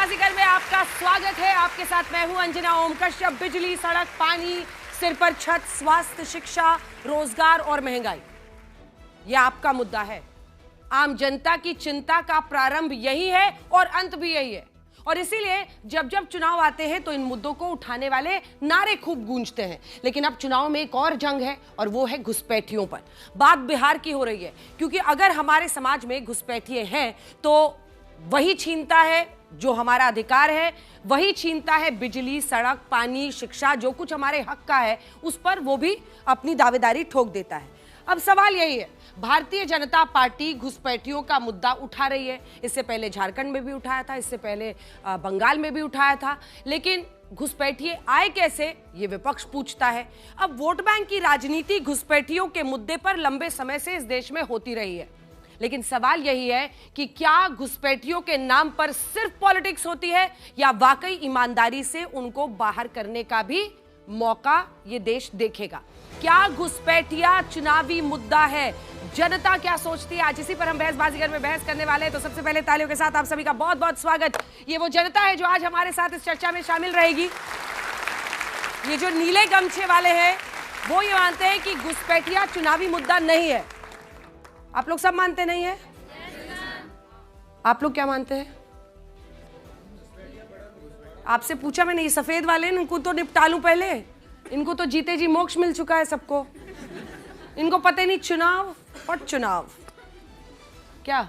बाजीगर में आपका स्वागत है। आपके साथ मैं हूं अंजना ओम कश्यप। बिजली, सड़क, पानी, सिर पर छत, स्वास्थ्य, शिक्षा, रोजगार और महंगाई, यह आपका मुद्दा है। आम जनता की चिंता का प्रारंभ यही है और अंत भी यही है। और इसीलिए जब जब चुनाव आते हैं तो इन मुद्दों को उठाने वाले नारे खूब गूंजते हैं। लेकिन अब चुनाव में एक और जंग है और वो है घुसपैठियों पर। बात बिहार की हो रही है, क्योंकि अगर हमारे समाज में घुसपैठिए हैं तो वही छीनता है जो हमारा अधिकार है, वही छीनता है बिजली, सड़क, पानी, शिक्षा, जो कुछ हमारे हक का है उस पर वो भी अपनी दावेदारी ठोक देता है। अब सवाल यही है, भारतीय जनता पार्टी घुसपैठियों का मुद्दा उठा रही है। इससे पहले झारखंड में भी उठाया था, इससे पहले बंगाल में भी उठाया था, लेकिन घुसपैठिए आए कैसे, ये विपक्ष पूछता है। अब वोट बैंक की राजनीति घुसपैठियों के मुद्दे पर लंबे समय से इस देश में होती रही है, लेकिन सवाल यही है कि क्या घुसपैठियों के नाम पर सिर्फ पॉलिटिक्स होती है या वाकई ईमानदारी से उनको बाहर करने का भी मौका ये देश देखेगा। क्या घुसपैठिया चुनावी मुद्दा है? जनता क्या सोचती है? आज इसी पर हम बहस बाजीगर में बहस करने वाले हैं। तो सबसे पहले तालियों के साथ आप सभी का बहुत बहुत स्वागत। ये वो जनता है जो आज हमारे साथ इस चर्चा में शामिल रहेगी। ये जो नीले गमछे वाले हैं वो ये मानते हैं कि घुसपैठिया चुनावी मुद्दा नहीं है। आप लोग सब मानते नहीं है? आप लोग क्या मानते हैं? आपसे पूछा मैंने, ये सफेद वाले इनको तो निपटा लूं पहले। इनको तो जीते जी मोक्ष मिल चुका है सबको। इनको पता नहीं चुनाव और चुनाव क्या।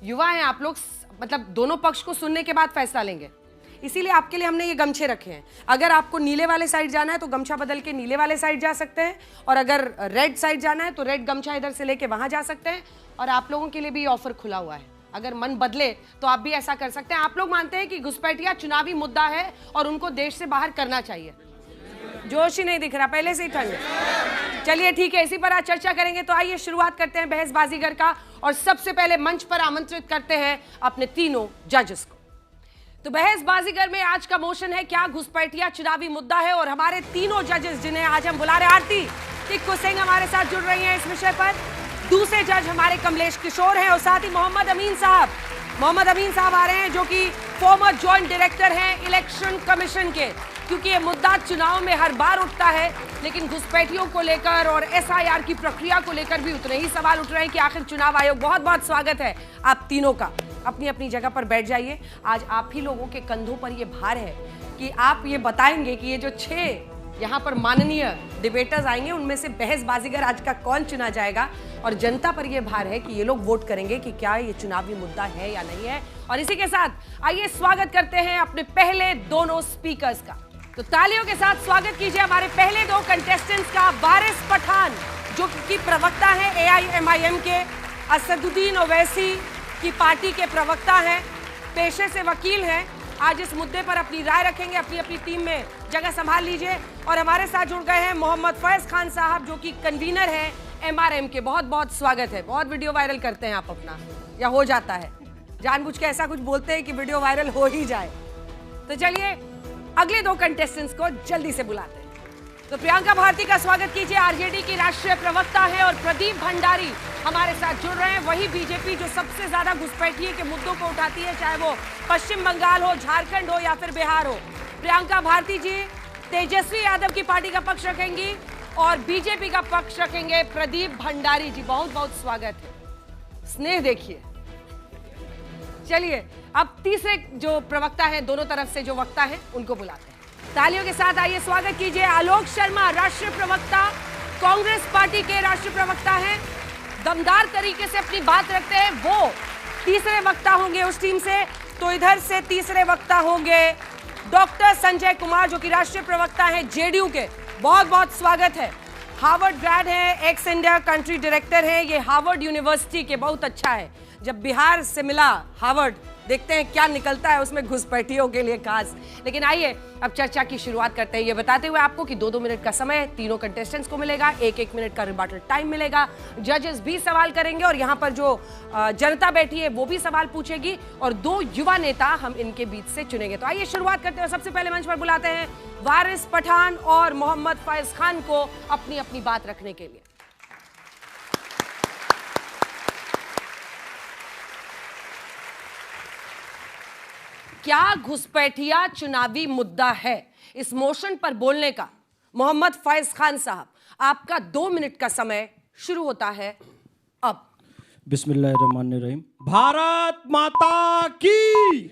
युवा हैं आप लोग, मतलब दोनों पक्ष को सुनने के बाद फैसला लेंगे। इसीलिए आपके लिए हमने ये गमछे रखे हैं। अगर आपको नीले वाले साइड जाना है तो गमछा बदल के नीले वाले साइड जा सकते हैं, और अगर रेड साइड जाना है तो रेड गमछा इधर से लेके वहां जा सकते हैं। और आप लोगों के लिए भी ऑफर खुला हुआ है, अगर मन बदले तो आप भी ऐसा कर सकते हैं। आप लोग मानते हैं कि घुसपैठिया चुनावी मुद्दा है और उनको देश से बाहर करना चाहिए? जोश ही नहीं दिख रहा, पहले से ही ठंड। चलिए ठीक है, इसी पर आज चर्चा करेंगे। तो आइए शुरुआत करते हैं बहस बाजीगर का, और सबसे पहले मंच पर आमंत्रित करते हैं अपने तीनों जजेस को। तो बहस बाजीगर में आज का मोशन है, क्या घुसपैठिया चुनावी मुद्दा है? और हमारे तीनों जजेस जिन्हें आज हम बुला रहे, आरती टिक्कू सिंह हमारे साथ जुड़ रही हैं इस विषय पर। दूसरे जज हमारे कमलेश किशोर हैं, और साथ ही मोहम्मद अमीन साहब आ रहे हैं, जो कि फॉर्मर जॉइंट डायरेक्टर हैं इलेक्शन कमीशन के। क्योंकि ये मुद्दा चुनाव में हर बार उठता है, लेकिन घुसपैठियों को लेकर और एसआईआर की प्रक्रिया को लेकर भी उतने ही सवाल उठ रहे हैं कि आखिर चुनाव आयोग। बहुत बहुत स्वागत है आप तीनों का। अपनी अपनी जगह पर बैठ जाइए। आज आप ही लोगों के कंधों पर ये भार है कि आप ये बताएंगे कि ये जो 6 यहाँ पर माननीय डिबेटर्स आएंगे उनमें से बहस बाजीगर आज का कौन चुना जाएगा। और जनता पर यह भार है कि ये लोग वोट करेंगे कि क्या ये चुनावी मुद्दा है या नहीं है। और इसी के साथ आइए स्वागत करते हैं अपने पहले दोनों स्पीकर्स का। तो तालियों के साथ स्वागत कीजिए हमारे पहले 2 कंटेस्टेंट्स का। वारिस पठान, जो कि प्रवक्ता है AIMIM के, असदुद्दीन ओवैसी की पार्टी के प्रवक्ता हैं, पेशे से वकील हैं। आज इस मुद्दे पर अपनी राय रखेंगे, अपनी अपनी टीम में जगह संभाल लीजिए। और हमारे साथ जुड़ गए हैं मोहम्मद फैज खान साहब, जो कि कन्वीनर हैं MRM के। बहुत बहुत स्वागत है। बहुत वीडियो वायरल करते हैं आप अपना, या हो जाता है जानबूझ के ऐसा कुछ बोलते हैं कि वीडियो वायरल हो ही जाए। तो चलिए अगले 2 कंटेस्टेंट्स को जल्दी से बुलाते हैं। तो प्रियंका भारती का स्वागत कीजिए, आरजेडी की राष्ट्रीय प्रवक्ता है। और प्रदीप भंडारी हमारे साथ जुड़ रहे हैं, वही बीजेपी जो सबसे ज्यादा घुसपैठिए के मुद्दों को उठाती है, चाहे वो पश्चिम बंगाल हो, झारखंड हो या फिर बिहार हो। प्रियंका भारती जी तेजस्वी यादव की पार्टी का पक्ष रखेंगी और बीजेपी का पक्ष रखेंगे प्रदीप भंडारी जी। बहुत बहुत स्वागत है। स्नेह देखिए। चलिए अब तीसरे जो प्रवक्ता है, दोनों तरफ से जो वक्ता है, उनको बुलाते हैं। तालियों के साथ आइए स्वागत कीजिए आलोक शर्मा, राष्ट्रीय प्रवक्ता, कांग्रेस पार्टी के राष्ट्रीय प्रवक्ता हैं। दमदार तरीके से अपनी बात रखते हैं। वो तीसरे वक्ता होंगे उस टीम से। तो इधर से तीसरे वक्ता होंगे डॉक्टर संजय कुमार, जो कि राष्ट्रीय प्रवक्ता हैं जेडीयू के। बहुत बहुत स्वागत है। हार्वर्ड ग्रेड है, एक्स इंडिया कंट्री डायरेक्टर है। ये हार्वर्ड यूनिवर्सिटी के, बहुत अच्छा है। जब बिहार से मिला हार्वर्ड, देखते हैं क्या निकलता है उसमें घुसपैठियों के लिए खास। लेकिन आइए अब चर्चा की शुरुआत करते हैं, ये बताते हुए आपको कि 2-2 मिनट का समय तीनों कंटेस्टेंट्स को मिलेगा। 1-1 मिनट का रिबाटल टाइम मिलेगा। जजेस भी सवाल करेंगे और यहाँ पर जो जनता बैठी है वो भी सवाल पूछेगी, और 2 युवा नेता हम इनके बीच से चुनेंगे। तो आइए शुरुआत करते हैं। सबसे पहले मंच पर बुलाते हैं वारिस पठान और मोहम्मद फैज खान को अपनी अपनी बात रखने के लिए। क्या घुसपैठिया चुनावी मुद्दा है? इस मोशन पर बोलने का मोहम्मद फैज खान साहब, आपका 2 मिनट का समय शुरू होता है अब। बिस्मिल्लाहिर्रहमानिर्रहीम। भारत माता की।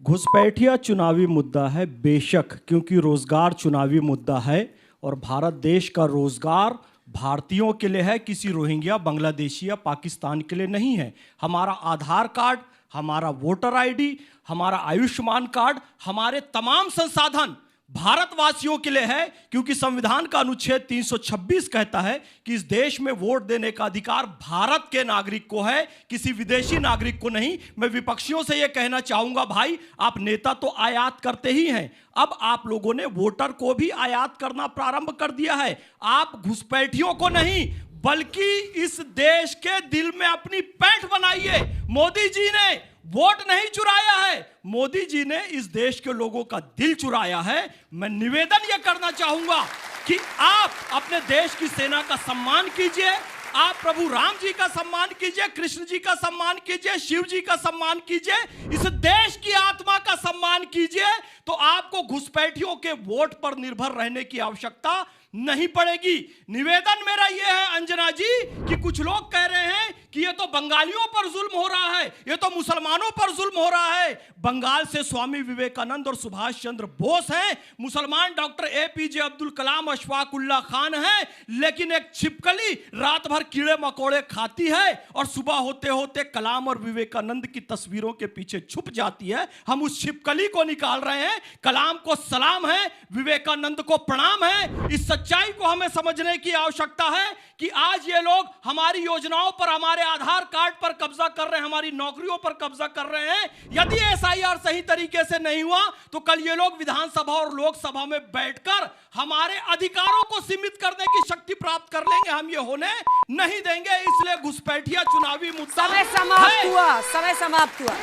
घुसपैठिया चुनावी मुद्दा है बेशक, क्योंकि रोजगार चुनावी मुद्दा है और भारत देश का रोजगार भारतीयों के लिए है, किसी रोहिंग्या, बांग्लादेशी या पाकिस्तान के लिए नहीं है। हमारा आधार कार्ड, हमारा वोटर आईडी, हमारा आयुष्मान कार्ड, हमारे तमाम संसाधन भारतवासियों के लिए है, क्योंकि संविधान का अनुच्छेद 326 कहता है कि इस देश में वोट देने का अधिकार भारत के नागरिक को है, किसी विदेशी नागरिक को नहीं। मैं विपक्षियों से यह कहना चाहूंगा, भाई आप नेता तो आयात करते ही हैं, अब आप लोगों ने वोटर को भी आयात करना प्रारंभ कर दिया है। आप घुसपैठियों को नहीं, बल्कि इस देश के दिल में अपनी पैठ बनाइए। मोदी जी ने वोट नहीं चुराया है, मोदी जी ने इस देश के लोगों का दिल चुराया है। मैं निवेदन यह करना चाहूंगा कि आप अपने देश की सेना का सम्मान कीजिए, आप प्रभु राम जी का सम्मान कीजिए, कृष्ण जी का सम्मान कीजिए, शिव जी का सम्मान कीजिए, इस देश की आत्मा का सम्मान कीजिए, तो आपको घुसपैठियों के वोट पर निर्भर रहने की आवश्यकता नहीं पड़ेगी। निवेदन मेरा यह है अंजना जी कि कुछ लोग कह रहे हैं कि ये तो बंगालियों पर जुल्म हो रहा है, ये तो मुसलमानों पर जुल्म हो रहा है। बंगाल से स्वामी विवेकानंद और सुभाष चंद्र बोस हैं, मुसलमान डॉक्टर एपीजे अब्दुल कलाम, अशफाक उल्लाह खान हैं, लेकिन एक छिपकली रात भर कीड़े मकोड़े खाती है और सुबह होते होते कलाम और विवेकानंद की तस्वीरों के पीछे छुप जाती है। हम उस छिपकली को निकाल रहे हैं। कलाम को सलाम है, विवेकानंद को प्रणाम है। इस सच्चाई को हमें समझने की आवश्यकता है कि आज ये लोग हमारी योजनाओं पर, हमारे आधार कार्ड पर कब्जा कर रहे हैं, हमारी नौकरियों पर कब्जा कर रहे हैं। यदि एसआईआर सही तरीके से नहीं हुआ तो कल ये लोग विधानसभा और लोकसभा में बैठकर हमारे अधिकारों को सीमित करने की शक्ति प्राप्त कर लेंगे। हम ये होने नहीं देंगे। इसलिए घुसपैठिया चुनावी मुद्दा। समय समाप्त हुआ, समय समाप्त हुआ।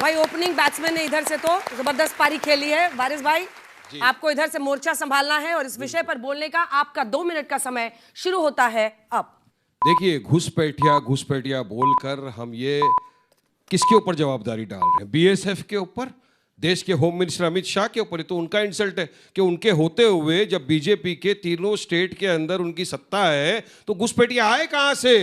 भाई ओपनिंग बैट्समैन ने इधर से तो जबरदस्त पारी खेली है। वारिस भाई, आपको इधर से मोर्चा संभालना है और इस विषय पर बोलने का आपका 2 मिनट का समय शुरू होता है अब। देखिए, घुसपैठिया बोलकर हम ये किसके ऊपर जवाबदारी डाल रहे हैं? बीएसएफ के ऊपर, देश के होम मिनिस्टर अमित शाह के ऊपर। तो उनका इंसल्ट है कि उनके होते हुए जब बीजेपी के तीनों स्टेट के अंदर उनकी सत्ता है तो घुसपैठिया आए कहां से?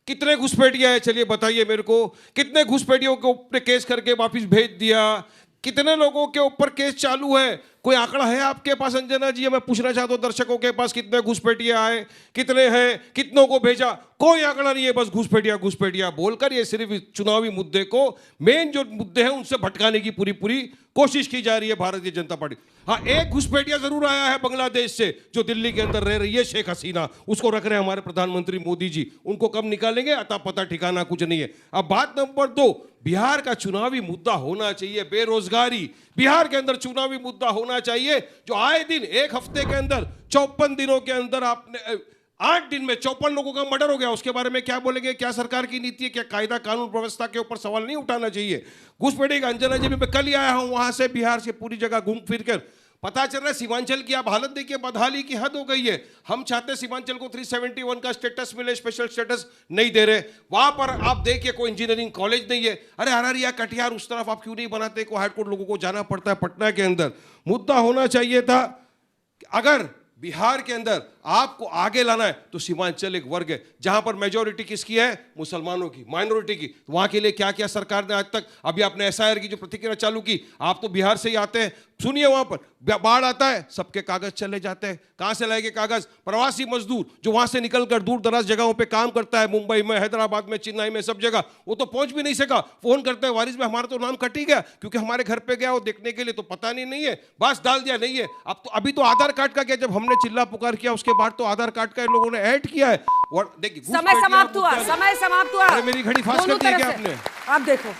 कितने घुसपैठिया है? चलिए बताइए मेरे को, कितने घुसपैठियों के ऊपर केस करके वापिस भेज दिया? कितने लोगों के ऊपर केस चालू है? कोई आंकड़ा है आपके पास अंजना जी? मैं पूछना चाहता हूं दर्शकों के पास, कितने घुसपैठिया आए, कितने हैं, कितनों को भेजा? कोई आंकड़ा नहीं है। बस घुसपैठिया बोलकर ये सिर्फ चुनावी मुद्दे को, मेन जो मुद्दे हैं उनसे भटकाने की पूरी कोशिश की जा रही है भारतीय जनता पार्टी। हाँ, एक घुसपैठिया जरूर आया है बांग्लादेश से, जो दिल्ली के अंदर रह रही है, शेख हसीना। उसको रख रहे हैं हमारे प्रधानमंत्री मोदी जी। उनको कब निकालेंगे अता पता ठिकाना कुछ नहीं है। अब बात नंबर 2, बिहार का चुनावी मुद्दा होना चाहिए बेरोजगारी। बिहार के अंदर चुनावी मुद्दा होना चाहिए, जो आए दिन एक हफ्ते के अंदर 54 दिनों के अंदर आपने 8 दिन में 54 लोगों का मर्डर हो गया। उसके बारे में क्या बोलेंगे? क्या सरकार की नीति है? क्या कायदा कानून व्यवस्था के ऊपर सवाल नहीं उठाना चाहिए? घुसपैठिया अंजना जी, मैं कल ही आया हूं वहां से, बिहार से पूरी जगह घूम फिर कर पता चल रहा है सीमांचल की आप हालत देखिए, बदहाली की हद हो गई है। हम चाहते हैं सीमांचल को 371 का स्टेटस मिले, स्पेशल स्टेटस नहीं दे रहे। वहां पर आप देखिए कोई इंजीनियरिंग कॉलेज नहीं है। अरे अररिया, कटिहार, उस तरफ आप क्यों नहीं बनाते? को हाईकोर्ट लोगों को जाना पड़ता है पटना के अंदर। मुद्दा होना चाहिए था, अगर बिहार के अंदर आपको आगे लाना है तो सीमांचल एक वर्ग है जहां पर मेजोरिटी किसकी है? मुसलमानों की, माइनॉरिटी की। तो वहां के लिए क्या क्या सरकार ने आज तक, अभी आपने एसआईआर की जो प्रतिक्रिया चालू की, आप तो बिहार से ही आते हैं, सुनिए, वहां पर बाढ़ आता है, सबके कागज चले जाते हैं। कहां से लाएंगे कागज? प्रवासी मजदूर जो वहां से निकलकर दूर दराज जगहों पे काम करता है, मुंबई में, हैदराबाद में, चेन्नई में, सब जगह, वो तो पहुंच भी नहीं सका। फोन करते हैं, वारिस में हमारा तो नाम कट ही गया, क्योंकि हमारे घर पे गया वो देखने के लिए, तो पता नहीं है, बस डाल दिया नहीं है। अब तो अभी तो आधार कार्ड का क्या, जब हमने चिल्ला पुकार किया उसके बाद तो आधार कार्ड का इन लोगों ने ऐड किया है। और देखिए, समय समाप्त हुआ, समय समाप्त हुआ। मेरी घड़ी फास्ट कर दी क्या आपने? आप देखो,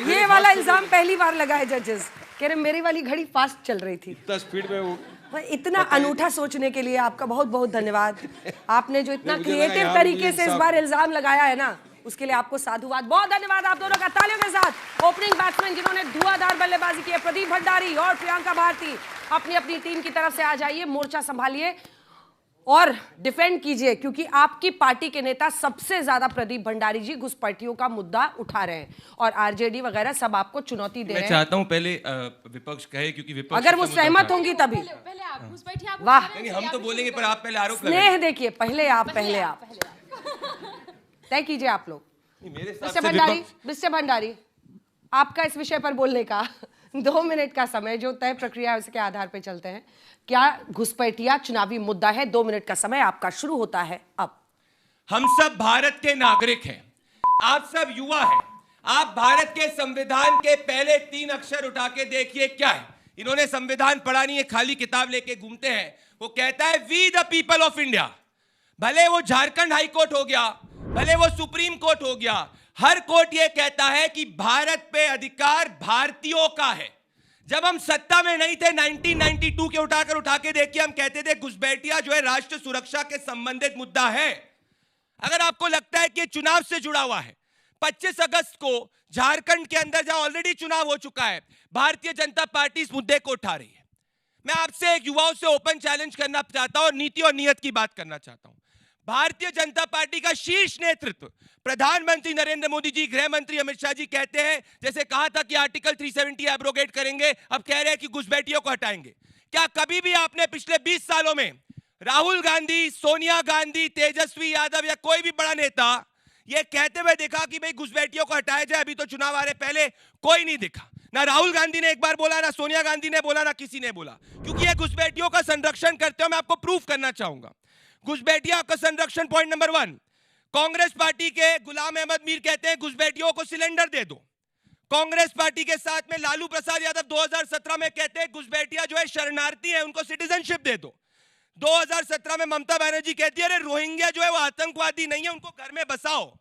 ये वाला इल्जाम पहली बार लगा है जजेस, कह रहे मेरी वाली घड़ी फास्ट चल रही थी। इतना स्पीड में वो, इतना अनूठा सोचने के लिए आपका बहुत बहुत धन्यवाद। आपने जो इतना क्रिएटिव तरीके से इस बार इल्जाम लगाया है ना, उसके लिए आपको साधुवाद। बहुत धन्यवाद आप दोनों का, तालियों के साथ। ओपनिंग बैट्समैन जिन्होंने धुआंधार बल्लेबाजी की है, प्रदीप भंडारी और प्रियंका भारती, अपनी अपनी टीम की तरफ से आ जाइए, मोर्चा संभालिए। और डिफेंड कीजिए, क्योंकि आपकी पार्टी के नेता सबसे ज्यादा प्रदीप भंडारी जी घुसपैठियों का मुद्दा उठा रहे हैं और आरजेडी वगैरह सब आपको चुनौती दे रहे हैं। मैं चाहता हूं पहले विपक्ष कहे, क्योंकि विपक्ष अगर वो सहमत होंगी तभी। वाह, नहीं हम तो बोलेंगे, पर आप पहले आरोप स्नेह देखिए, पहले आप तय कीजिए आप लोग। मिस्टर भंडारी, आपका इस विषय पर बोलने का 2 मिनट का समय, जो तय प्रक्रिया है उसके आधार पर चलते हैं। क्या घुसपैठिया चुनावी मुद्दा है? 2 मिनट का समय आपका शुरू होता है अब। हम सब भारत के नागरिक हैं, आप सब युवा हैं। आप भारत के संविधान के पहले 3 अक्षर उठा के देखिए क्या है। इन्होंने संविधान पढ़ा नहीं है, खाली किताब लेके घूमते हैं। वो कहता है we the people of India. भले वो झारखंड हाई कोर्ट हो गया, भले वो सुप्रीम कोर्ट हो गया, हर कोर्ट ये कहता है कि भारत पे अधिकार भारतीयों का है। जब हम सत्ता में नहीं थे 1992 के उठा के देखिए, हम कहते थे घुसपैठिया जो है राष्ट्र सुरक्षा के संबंधित मुद्दा है। अगर आपको लगता है कि चुनाव से जुड़ा हुआ है, 25 अगस्त को झारखंड के अंदर जहां ऑलरेडी चुनाव हो चुका है, भारतीय जनता पार्टी इस मुद्दे को उठा रही है। मैं आपसे एक युवाओं से ओपन चैलेंज करना चाहता हूं और नीति और नियत की बात करना चाहता हूं। भारतीय जनता पार्टी का शीर्ष नेतृत्व, प्रधानमंत्री नरेंद्र मोदी जी, गृह मंत्री अमित शाह जी कहते हैं, जैसे कहा था कि आर्टिकल 370 एब्रोगेट करेंगे, अब कह रहे हैं कि घुसपैठियों को हटाएंगे। क्या कभी भी आपने पिछले 20 सालों में राहुल गांधी, सोनिया गांधी, तेजस्वी यादव या कोई भी बड़ा नेता ये कहते हुए देखा कि भाई घुसपैठियों को हटाया जाए? अभी तो चुनाव आ रहे, पहले कोई नहीं दिखा। ना राहुल गांधी ने एक बार बोला, ना सोनिया गांधी ने बोला, ना किसी ने बोला, क्योंकि ये घुसपैठियों का संरक्षण करते हो। मैं आपको प्रूफ करना चाहूंगा। घुसपैठिया का संरक्षण पॉइंट नंबर 1, कांग्रेस पार्टी के गुलाम अहमद मीर कहते हैं घुसपैठियों को सिलेंडर दे दो। कांग्रेस पार्टी के साथ में लालू प्रसाद यादव 2017 में कहते हैं घुसपैठिया जो है शरणार्थी है, उनको सिटीजनशिप दे दो। 2017 में ममता बनर्जी कहती है अरे रोहिंग्या जो है वो आतंकवादी नहीं है, उनको घर में बसाओ।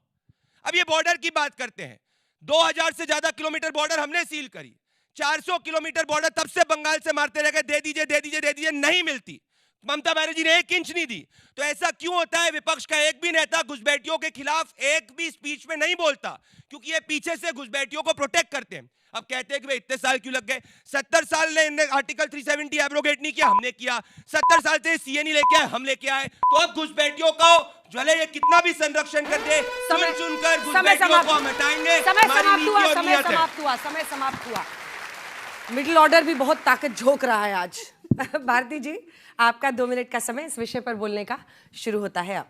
अब ये बॉर्डर की बात करते हैं, 2000 से ज्यादा किलोमीटर बॉर्डर हमने सील करी। 400 किलोमीटर बॉर्डर तब से बंगाल से मारते रह गए, दे दीजिए दे दीजिए दे दीजिए, नहीं मिलती। ममता बनर्जी ने 1 इंच नहीं दी। तो ऐसा क्यों होता है? विपक्ष का एक भी नेता घुसपैठियों के खिलाफ एक भी स्पीच में नहीं बोलता, क्योंकि ये पीछे से घुसपैठियों को प्रोटेक्ट करते हैं। अब कहते हैं कि भाई इतने साल क्यों लग गए? 70 साल ने आर्टिकल 370 एब्रोगेट नहीं किया, हमने किया। 70 साल से सीए नहीं लेके आए, हम लेके आए। तो अब घुसपैठियों को भले ये कितना भी संरक्षण कर दे, चुनकर घुसपैठियों को हम हटाएंगे। समय समाप्त हुआ। मिडिल ऑर्डर भी बहुत ताकत झोंक रहा है आज। भारती जी, आपका 2 मिनट का समय इस विषय पर बोलने का शुरू होता है अब।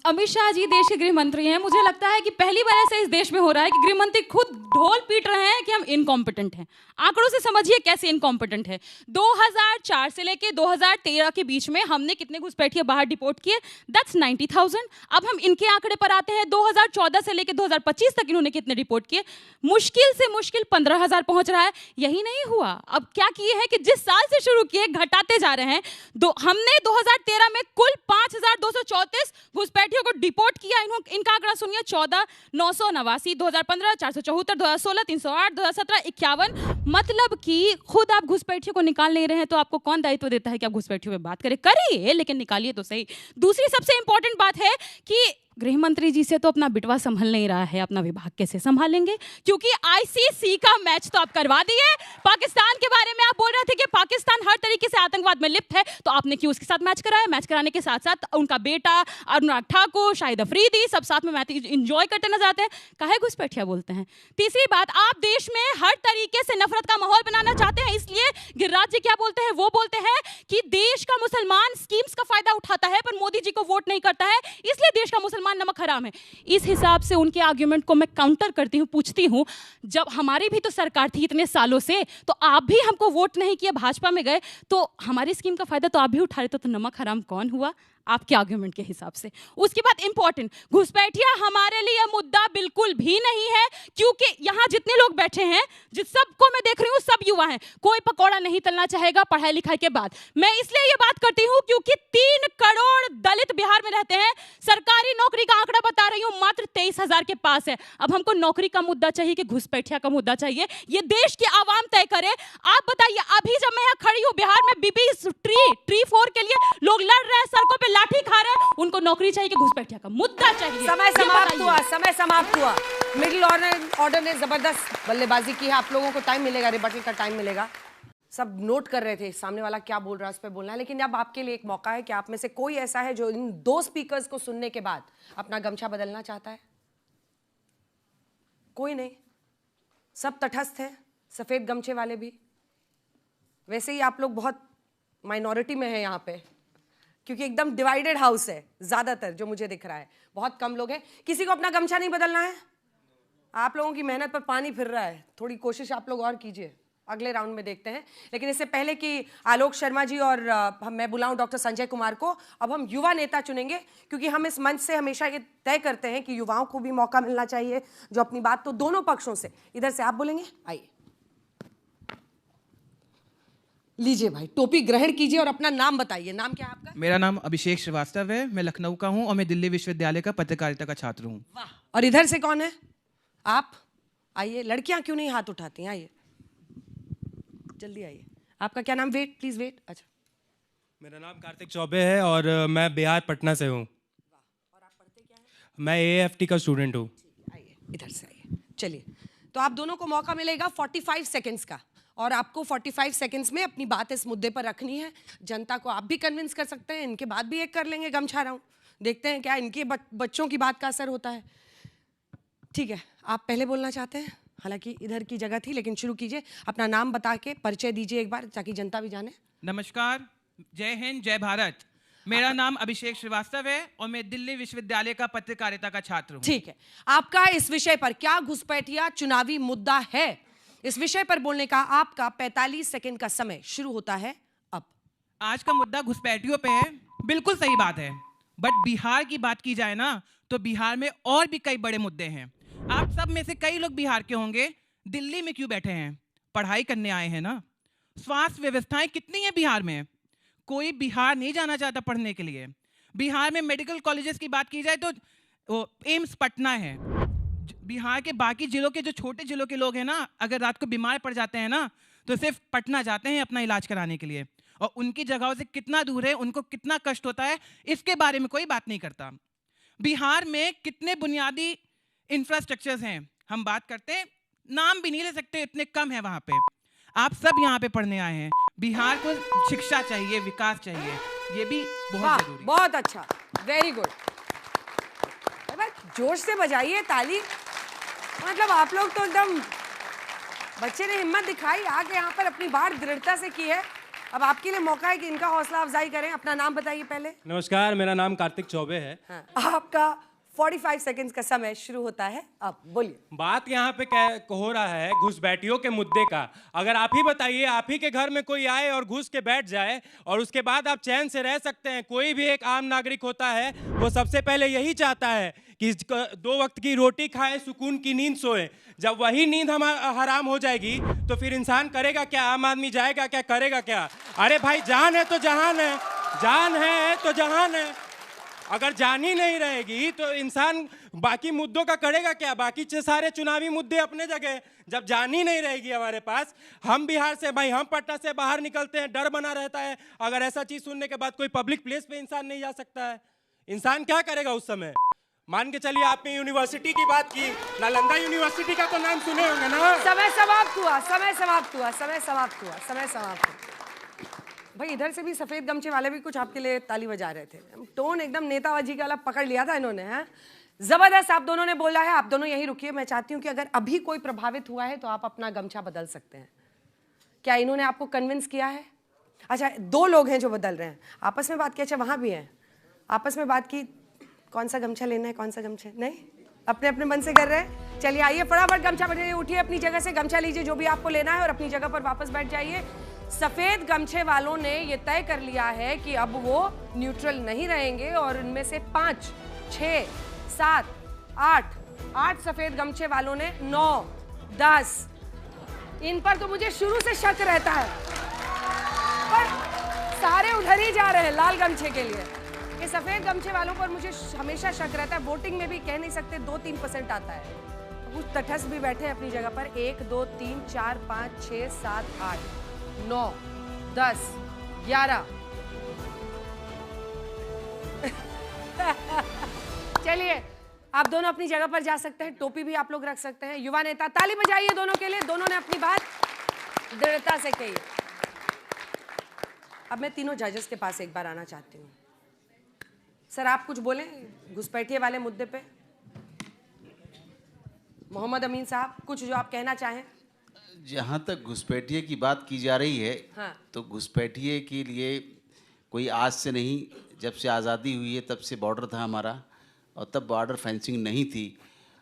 अमित शाह जी देश के गृह मंत्री हैं। मुझे लगता है कि पहली बार ऐसा इस देश में हो रहा है कि गृह मंत्री खुद ढोल पीट रहे हैं कि हम इनकॉम्पिटेंट हैं। आंकड़ों से समझिए कैसे इनकॉम्पिटेंट है। 2004 से लेके 2013 के बीच में हमने कितने घुसपैठिए बाहर डिपोर्ट किए? दैट्स 90,000। अब हम इनके आंकड़े पर आते हैं, 2014 से लेके 2025 तक इन्होंने कितने डिपोर्ट किए? मुश्किल से मुश्किल 15,000 पहुंच रहा है। यही नहीं हुआ, अब क्या किए हैं कि जिस साल से शुरू किए घटाते जा रहे हैं। हमने 2013 में कुल 5,234 घुसपैठियों को डिपोर्ट किया। इनका आंकड़ा सुनिए, 14,989, 2015 474, 2016 308, 2017 51। मतलब कि खुद आप घुसपैठियों को निकाल नहीं रहे हैं तो आपको कौन दायित्व देता है कि आप घुसपैठियों पे बात करें? करिए, लेकिन निकालिए तो सही। दूसरी सबसे इंपॉर्टेंट बात है कि गृह मंत्री जी से तो अपना बिटवा संभल नहीं रहा है, अपना विभाग कैसे संभालेंगे? क्योंकि आईसीसी का मैच तो आप करवा दिए। पाकिस्तान के बारे में आप बोल रहे थे कि पाकिस्तान हर तरीके से आतंकवाद में लिप्त है, तो आपने क्यों उसके साथ मैच कराया? मैच कराने के साथ साथ उनका बेटा अनुराग ठाकुर, शाहिद अफरीदी सब साथ में मैच इंजॉय करते नजर आते हैं। काहे घुसपैठिया बोलते हैं? तीसरी बात, आप देश में हर तरीके से नफरत का माहौल बनाना चाहते हैं, इसलिए गिरिराज जी क्या बोलते हैं? वो बोलते हैं कि देश का मुसलमान स्कीम्स का फायदा उठाता है पर मोदी जी को वोट नहीं करता है, इसलिए देश का मुसलमान नमक हराम है। इस हिसाब से उनके आर्ग्यूमेंट को मैं काउंटर करती हूं, पूछती हूं, जब हमारी भी तो सरकार थी इतने सालों से, तो आप भी हमको वोट नहीं किया, भाजपा में गए, तो हमारी स्कीम का फायदा तो आप भी उठा रहे थे, तो नमक हराम कौन हुआ आपके आर्ग्यूमेंट के हिसाब से? उसके बाद इंपॉर्टेंट, घुसपैठिया हमारे लिए मुद्दा बिल्कुल भी नहीं है, क्योंकि यहां जितने लोग बैठे हैं, जिस सबको मैं देख रही हूं, सब युवा हैं। कोई पकौड़ा नहीं तलना चाहेगा पढ़ाई लिखाई के बाद। मैं इसलिए ये बात करती हूं क्योंकि 3 करोड़ दलित बिहार में रहते हैं। सरकारी नौकरी का आंकड़ा बता रही हूं, मात्र 23,000 के पास है। अब हमको नौकरी का मुद्दा चाहिए कि घुसपैठिया का मुद्दा चाहिए? ये देश की आवाम तय करे। आप बताइए, अभी जब मैं यहाँ खड़ी हूँ, बिहार में बीपी ट्री 4 के लिए लोग लड़ रहे हैं, सड़कों पे लाठी खा रहे हैं, उनको नौकरी चाहिए कि घुसपैठिया का मुद्दा चाहिए? समय समाप्त हुआ। मिडिल ऑर्डर ने जबरदस्त बल्लेबाजी की है। आप लोगों को टाइम मिलेगा, रिबटल का टाइम मिलेगा। सब नोट कर रहे थे सामने वाला क्या बोल रहा है, उस पर बोलना है। लेकिन अब आपके लिए एक मौका है कि आप में से कोई ऐसा है जो इन 2 स्पीकर्स को सुनने के बाद अपना गमछा बदलना चाहता है? कोई नहीं, सब तटस्थ हैं, सफेद गमछे वाले भी। वैसे ही आप लोग बहुत माइनॉरिटी में है यहाँ पे, क्योंकि एकदम डिवाइडेड हाउस है ज्यादातर, जो मुझे दिख रहा है बहुत कम लोग हैं। किसी को अपना गमछा नहीं बदलना है? आप लोगों की मेहनत पर पानी फिर रहा है, थोड़ी कोशिश आप लोग और कीजिए, अगले राउंड में देखते हैं। लेकिन इससे पहले कि आलोक शर्मा जी और मैं बुलाऊं डॉक्टर संजय कुमार को, अब हम युवा नेता चुनेंगे, क्योंकि हम इस मंच से हमेशा ये तय करते हैं कि युवाओं को भी मौका मिलना चाहिए जो अपनी बात, तो दोनों पक्षों से। इधर से आप बोलेंगे, आइए लीजिए भाई, टोपी ग्रहण कीजिए और अपना नाम बताइए। नाम क्या है आपका? मेरा नाम अभिषेक श्रीवास्तव है, मैं लखनऊ का हूँ और मैं दिल्ली विश्वविद्यालय का पत्रकारिता का छात्र हूँ। वाह। और इधर से कौन है? आप आइए। लड़कियां क्यों नहीं हाथ उठाती हैं? आइए जल्दी आइए। आपका क्या नाम? Wait please wait. अच्छा, मेरा नाम कार्तिक चौबे है और मैं बिहार पटना से हूँ। और आप पढ़ते क्या हैं? मैं AFT का स्टूडेंट हूँ। आइए इधर से आइए। चलिए, तो आप दोनों को मौका मिलेगा 45 सेकंड्स का, और आपको 45 सेकंड्स में अपनी बात इस मुद्दे पर रखनी है। जनता को आप भी कन्विंस कर सकते हैं, इनके बाद भी एक कर लेंगे गमछा राउंड, देखते हैं क्या इनके बच्चों की बात का असर होता है। ठीक है, आप पहले बोलना चाहते हैं? हालांकि इधर की जगह थी, लेकिन शुरू कीजिए, अपना नाम बता के परिचय दीजिए एक बार, ताकि जनता भी जाने। नमस्कार, जय हिंद, जय भारत। मेरा नाम अभिषेक श्रीवास्तव है और मैं दिल्ली विश्वविद्यालय का पत्रकारिता का छात्र हूँ। ठीक है, आपका इस विषय पर क्या घुसपैठिया चुनावी मुद्दा है, इस विषय पर बोलने का आपका 45 सेकंड का समय शुरू होता है अब। आज का मुद्दा घुसपैठियों पे है, बिल्कुल सही बात है, बट बिहार की बात की जाए ना तो बिहार में और भी कई बड़े मुद्दे हैं। आप सब में से कई लोग बिहार के होंगे, दिल्ली में क्यों बैठे हैं? पढ़ाई करने आए हैं ना। स्वास्थ्य व्यवस्थाएं कितनी हैं बिहार में? कोई बिहार नहीं जाना चाहता पढ़ने के लिए। बिहार में मेडिकल कॉलेजेस की बात की जाए तो एम्स पटना है। बिहार के बाकी जिलों के जो छोटे जिलों के लोग हैं ना, अगर रात को बीमार पड़ जाते हैं ना तो सिर्फ पटना जाते हैं अपना इलाज कराने के लिए, और उनकी जगहों से कितना दूर है, उनको कितना कष्ट होता है, इसके बारे में कोई बात नहीं करता। बिहार में कितने बुनियादी इंफ्रास्ट्रक्चर्स हैं, हम बात करते हैं, नाम भी नहीं ले सकते, इतने कम है वहाँ पे। आप सब यहाँ पे पढ़ने आए हैं, बिहार को शिक्षा चाहिए, विकास चाहिए, ये भी बहुत जरूरी। बहुत अच्छा, वेरी गुड। जोश से बजाइए ताली, मतलब आप लोग तो एकदम, बच्चे ने हिम्मत दिखाई, आके यहाँ पर अपनी बात दृढ़ता से की है। अब आपके लिए मौका है कि इनका हौसला अफजाई करें। अपना नाम बताइए पहले। नमस्कार, मेरा नाम कार्तिक चौबे है। हाँ, आपका 45 सेकंड्स का समय शुरू होता है अब, बोलिए। बात यहाँ पे हो रहा है घुसपैठियों के मुद्दे का। अगर आप ही बताइए, आप ही के घर में कोई आए और घुस के बैठ जाए और उसके बाद आप चैन से रह सकते हैं? कोई भी एक आम नागरिक होता है, वो सबसे पहले यही चाहता है कि 2 वक्त की रोटी खाए, सुकून की नींद सोए। जब वही नींद हराम हो जाएगी तो फिर इंसान करेगा क्या? आम आदमी जाएगा क्या, करेगा क्या? अरे भाई, जान है तो जहान है, जान है तो जहान है। अगर जान ही नहीं रहेगी तो इंसान बाकी मुद्दों का करेगा क्या? बाकी सारे चुनावी मुद्दे अपने जगह। जब जान ही नहीं रहेगी हमारे पास, हम बिहार से, भाई हम पटना से बाहर निकलते हैं, डर बना रहता है। अगर ऐसा चीज सुनने के बाद कोई पब्लिक प्लेस पे इंसान नहीं जा सकता है, इंसान क्या करेगा उस समय? मान के चलिए, आपने यूनिवर्सिटी की बात की, नालंदा यूनिवर्सिटी का तो नाम सुने होंगे ना। समय समाप्त हुआ, समय समाप्त हुआ, समय समाप्त हुआ, समय समाप्त हुआ। भाई इधर से भी सफेद गमछे वाले भी कुछ आपके लिए ताली बजा रहे थे। टोन एकदम नेताजी का वाला पकड़ लिया था इन्होंने। हैं, जबरदस्त आप दोनों ने बोला है। आप दोनों यही रुकिए, मैं चाहती हूँ कि अगर अभी कोई प्रभावित हुआ है तो आप अपना गमछा बदल सकते हैं। क्या इन्होंने आपको कन्विंस किया है? अच्छा, 2 लोग हैं जो बदल रहे हैं, आपस में बात की। अच्छा, वहां भी हैं, आपस में बात की, कौन सा गमछा लेना है, कौन सा गमछा नहीं, अपने अपने मन से कर रहे हैं। चलिए आइए, फटाफट गमछा बदलिए, उठिए अपनी जगह से, गमछा लीजिए जो भी आपको लेना है और अपनी जगह पर वापस बैठ जाइए। सफेद गमछे वालों ने ये तय कर लिया है कि अब वो न्यूट्रल नहीं रहेंगे, और इनमें से 5, 6, 7, 8 सफेद गमछे वालों ने 9, 10, इन पर तो मुझे शुरू से शक रहता है, पर सारे उधर ही जा रहे हैं लाल गमछे के लिए। ये सफेद गमछे वालों पर मुझे हमेशा शक रहता है। वोटिंग में भी कह नहीं सकते, 2-3% आता है। कुछ तटस्थ भी बैठे हैं अपनी जगह पर। 1, 2, 3, 4, 5, 6, 7, 8, 9, 10, 11। चलिए, आप दोनों अपनी जगह पर जा सकते हैं, टोपी भी आप लोग रख सकते हैं। युवा नेता, ताली बजाइए दोनों के लिए, दोनों ने अपनी बात दृढ़ता से कही। अब मैं तीनों जजेस के पास एक बार आना चाहती हूँ। सर आप कुछ बोलें घुसपैठिए वाले मुद्दे पे। मोहम्मद अमीन साहब कुछ जो आप कहना चाहें। जहाँ तक घुसपैठिए की बात की जा रही है, हाँ। तो घुसपैठिए के लिए कोई आज से नहीं, जब से आज़ादी हुई है तब से बॉर्डर था हमारा, और तब बॉर्डर फेंसिंग नहीं थी।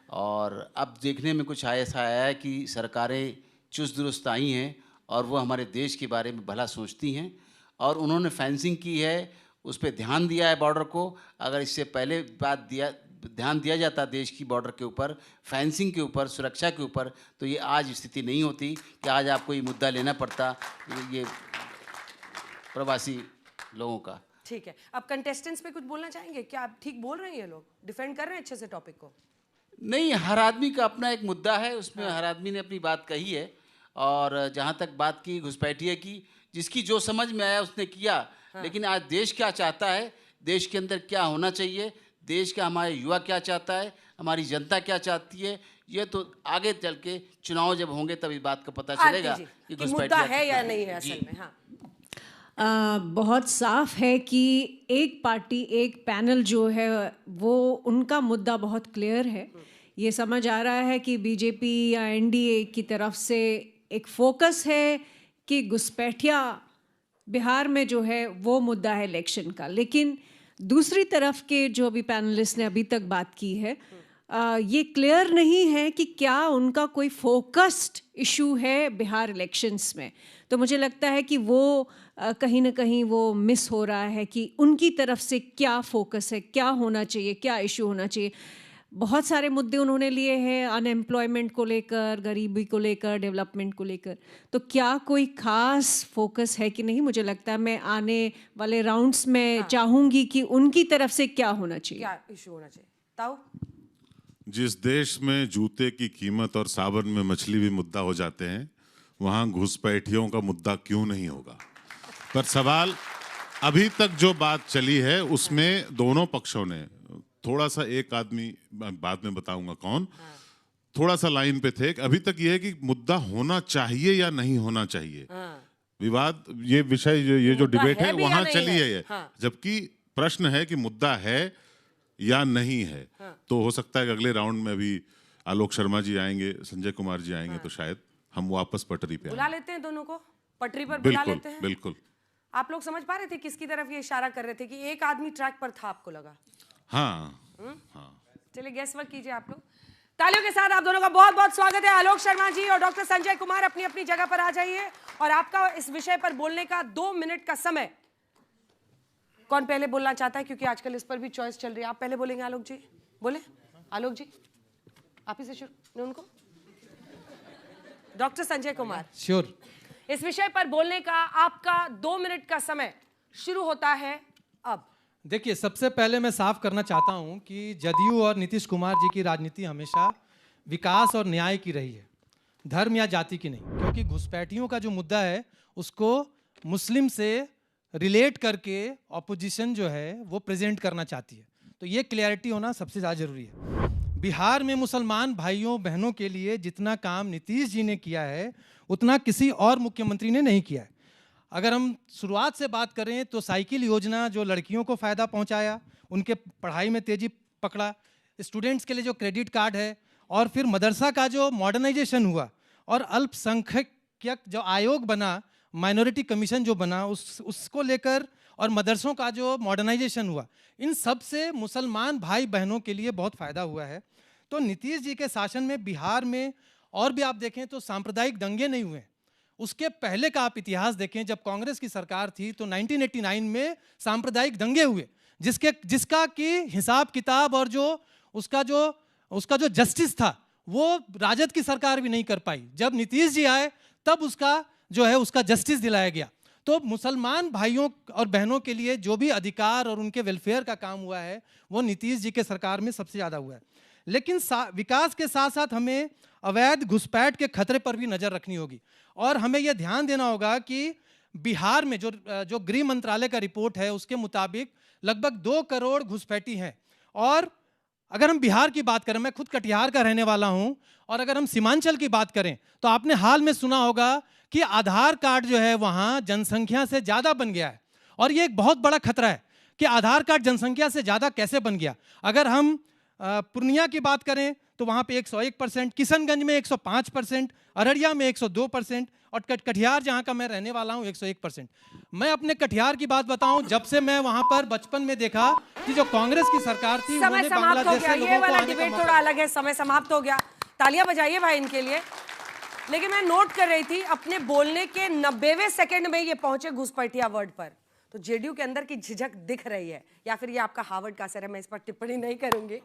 और अब देखने में कुछ ऐसा आया है कि सरकारें चुस्त दुरुस्त आई हैं और वो हमारे देश के बारे में भला सोचती हैं, और उन्होंने फेंसिंग की है, उस पर ध्यान दिया है बॉर्डर को। अगर इससे पहले ध्यान दिया जाता देश की बॉर्डर के ऊपर, फेंसिंग के ऊपर, सुरक्षा के ऊपर, तो ये आज स्थिति नहीं होती कि आज आपको ये मुद्दा लेना पड़ता ये प्रवासी लोगों का। ठीक है, अब कंटेस्टेंट्स पे कुछ बोलना चाहेंगे क्या? आप ठीक बोल रहे हैं, ये लोग डिफेंड कर रहे हैं अच्छे से टॉपिक को। नहीं, हर आदमी का अपना एक मुद्दा है, उसमें हर आदमी ने अपनी बात कही है। और जहाँ तक बात की घुसपैठिए की, जिसकी जो समझ में आया उसने किया। लेकिन आज देश क्या चाहता है, देश के अंदर क्या होना चाहिए, देश का हमारे युवा क्या चाहता है, हमारी जनता क्या चाहती है, ये तो आगे चल के चुनाव जब होंगे तब इस बात का पता चलेगा कि मुद्दा है या नहीं है असल में। हाँ, बहुत साफ है कि एक पार्टी, एक पैनल जो है वो उनका मुद्दा बहुत क्लियर है। ये समझ आ रहा है कि बीजेपी या एनडीए की तरफ से एक फोकस है कि घुसपैठिया बिहार में जो है वो मुद्दा है इलेक्शन का। लेकिन दूसरी तरफ के जो अभी पैनलिस्ट ने अभी तक बात की है, ये क्लियर नहीं है कि क्या उनका कोई फोकस्ड इशू है बिहार इलेक्शंस में। तो मुझे लगता है कि वो कहीं ना कहीं वो मिस हो रहा है कि उनकी तरफ से क्या फोकस है, क्या होना चाहिए, क्या इशू होना चाहिए। बहुत सारे मुद्दे उन्होंने लिए हैं, अनएम्प्लॉयमेंट को लेकर, गरीबी को लेकर, डेवलपमेंट को लेकर। तो क्या कोई खास फोकस है कि नहीं? मुझे लगता है मैं आने वाले राउंड्स में चाहूंगी कि उनकी तरफ से क्या होना चाहिए, क्या इशू होना चाहिए। ताऊ, जिस देश में जूते की कीमत और सावन में मछली भी मुद्दा हो जाते हैं, वहाँ घुसपैठियों का मुद्दा क्यों नहीं होगा? पर सवाल, अभी तक जो बात चली है उसमें दोनों पक्षों ने थोड़ा सा, एक आदमी बाद में बताऊंगा कौन, थोड़ा सा लाइन पे थे। अभी तक ये है कि मुद्दा होना चाहिए या नहीं होना चाहिए। विवाद, ये विषय, ये जो डिबेट है वहां चली है ये। जबकि प्रश्न है कि मुद्दा है या नहीं है। तो हो सकता है कि अगले राउंड में भी आलोक शर्मा जी आएंगे, संजय कुमार जी आएंगे, तो शायद हम वापस पटरी पे बुला लेते हैं दोनों को, पटरी पर बुला लेते हैं। बिल्कुल। आप लोग समझ पा रहे थे किसकी तरफ ये इशारा कर रहे थे कि एक आदमी ट्रैक पर था, आपको लगा? हाँ। चलिए गेस वर्क कीजिए आप लोग। तालियों के साथ आप दोनों का बहुत बहुत स्वागत है। आलोक शर्मा जी और डॉक्टर संजय कुमार अपनी अपनी जगह पर आ जाइए और आपका इस विषय पर बोलने का 2 मिनट का समय। कौन पहले बोलना चाहता है, क्योंकि आजकल इस पर भी चॉइस चल रही है। आप पहले बोलेंगे आलोक जी? बोले आलोक जी, आप ही से शुरू। उनको डॉक्टर संजय कुमार, श्योर। इस विषय पर बोलने का आपका 2 मिनट का समय शुरू होता है अब। देखिए, सबसे पहले मैं साफ करना चाहता हूं कि जदयू और नीतीश कुमार जी की राजनीति हमेशा विकास और न्याय की रही है, धर्म या जाति की नहीं। क्योंकि घुसपैठियों का जो मुद्दा है उसको मुस्लिम से रिलेट करके ऑपोजिशन जो है वो प्रेजेंट करना चाहती है। तो ये क्लैरिटी होना सबसे ज़्यादा जरूरी है। बिहार में मुसलमान भाइयों बहनों के लिए जितना काम नीतीश जी ने किया है उतना किसी और मुख्यमंत्री ने नहीं किया है। अगर हम शुरुआत से बात करें तो साइकिल योजना जो लड़कियों को फ़ायदा पहुंचाया, उनके पढ़ाई में तेज़ी पकड़ा, स्टूडेंट्स के लिए जो क्रेडिट कार्ड है, और फिर मदरसा का जो मॉडर्नाइजेशन हुआ, और अल्पसंख्यक जो आयोग बना, माइनॉरिटी कमीशन जो बना, उसको लेकर, और मदरसों का जो मॉडर्नाइजेशन हुआ, इन सब से मुसलमान भाई बहनों के लिए बहुत फ़ायदा हुआ है। तो नीतीश जी के शासन में बिहार में, और भी आप देखें तो सांप्रदायिक दंगे नहीं हुए। उसके पहले का आप इतिहास देखें, जब कांग्रेस की सरकार थी तो 1989 में सांप्रदायिक दंगे हुए, जिसका कि हिसाब किताब और जो उसका जो जस्टिस था वो राजद की सरकार भी नहीं कर पाई। जब नीतीश जी आए तब उसका जस्टिस दिलाया गया। तो मुसलमान भाइयों और बहनों के लिए जो भी अधिकार और उनके वेलफेयर का काम हुआ है वो नीतीश जी के सरकार में सबसे ज़्यादा हुआ है। लेकिन विकास के साथ साथ हमें अवैध घुसपैठ के खतरे पर भी नज़र रखनी होगी, और हमें यह ध्यान देना होगा कि बिहार में जो गृह मंत्रालय का रिपोर्ट है उसके मुताबिक लगभग 2 करोड़ घुसपैठी हैं, और अगर हम बिहार की बात करें, मैं खुद कटिहार का रहने वाला हूं, और अगर हम सीमांचल की बात करें तो आपने हाल में सुना होगा कि आधार कार्ड जो है वहां जनसंख्या से ज्यादा बन गया है। और ये एक बहुत बड़ा खतरा है कि आधार कार्ड जनसंख्या से ज्यादा कैसे बन गया। अगर हम पूर्णिया की बात करें तो वहां पे 101%, किशनगंज में 105%, अररिया में 102%, और कटिहार जहां का मैं रहने वाला हूं 101%। मैं अपने कटिहार की बात बताऊं, जब से मैं वहां पर बचपन में देखा कि जो कांग्रेस की सरकार थी, समय उन्होंने समाप्त हो बांग्लादेश गया। से ये लोगों को वाला आने का डिबेट मौका थोड़ा अलग है, समय समाप्त हो गया। तालियां बजाइए भाई इनके लिए। लेकिन मैं नोट कर रही थी अपने बोलने के 90वें सेकंड में ये पहुंचे घुसपैठिया वर्ड पर, तो जेडीयू के अंदर की झिझक दिख रही है, या फिर ये आपका हार्वर्ड का असर है, मैं इस पर टिप्पणी नहीं करूंगी।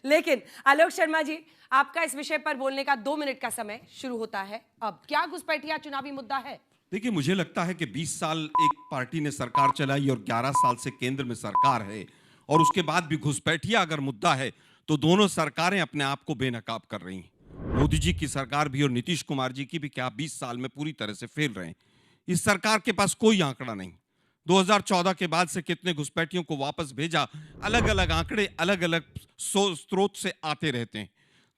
लेकिन आलोक शर्मा जी, आपका इस विषय पर बोलने का 2 मिनट का समय शुरू होता है अब। क्या घुसपैठिया चुनावी मुद्दा है? देखिए, मुझे लगता है कि 20 साल एक पार्टी ने सरकार चलाई और 11 साल से केंद्र में सरकार है, और उसके बाद भी घुसपैठिया अगर मुद्दा है तो दोनों सरकारें अपने आप को बेनकाब कर रही हैं। मोदी जी की सरकार भी और नीतीश कुमार जी की भी, क्या 20 साल में पूरी तरह से फेल रहे हैं। इस सरकार के पास कोई आंकड़ा नहीं। 2014 के बाद से कितने घुसपैठियों को वापस भेजा, अलग अलग आंकड़े अलग अलग स्रोत से आते रहते हैं।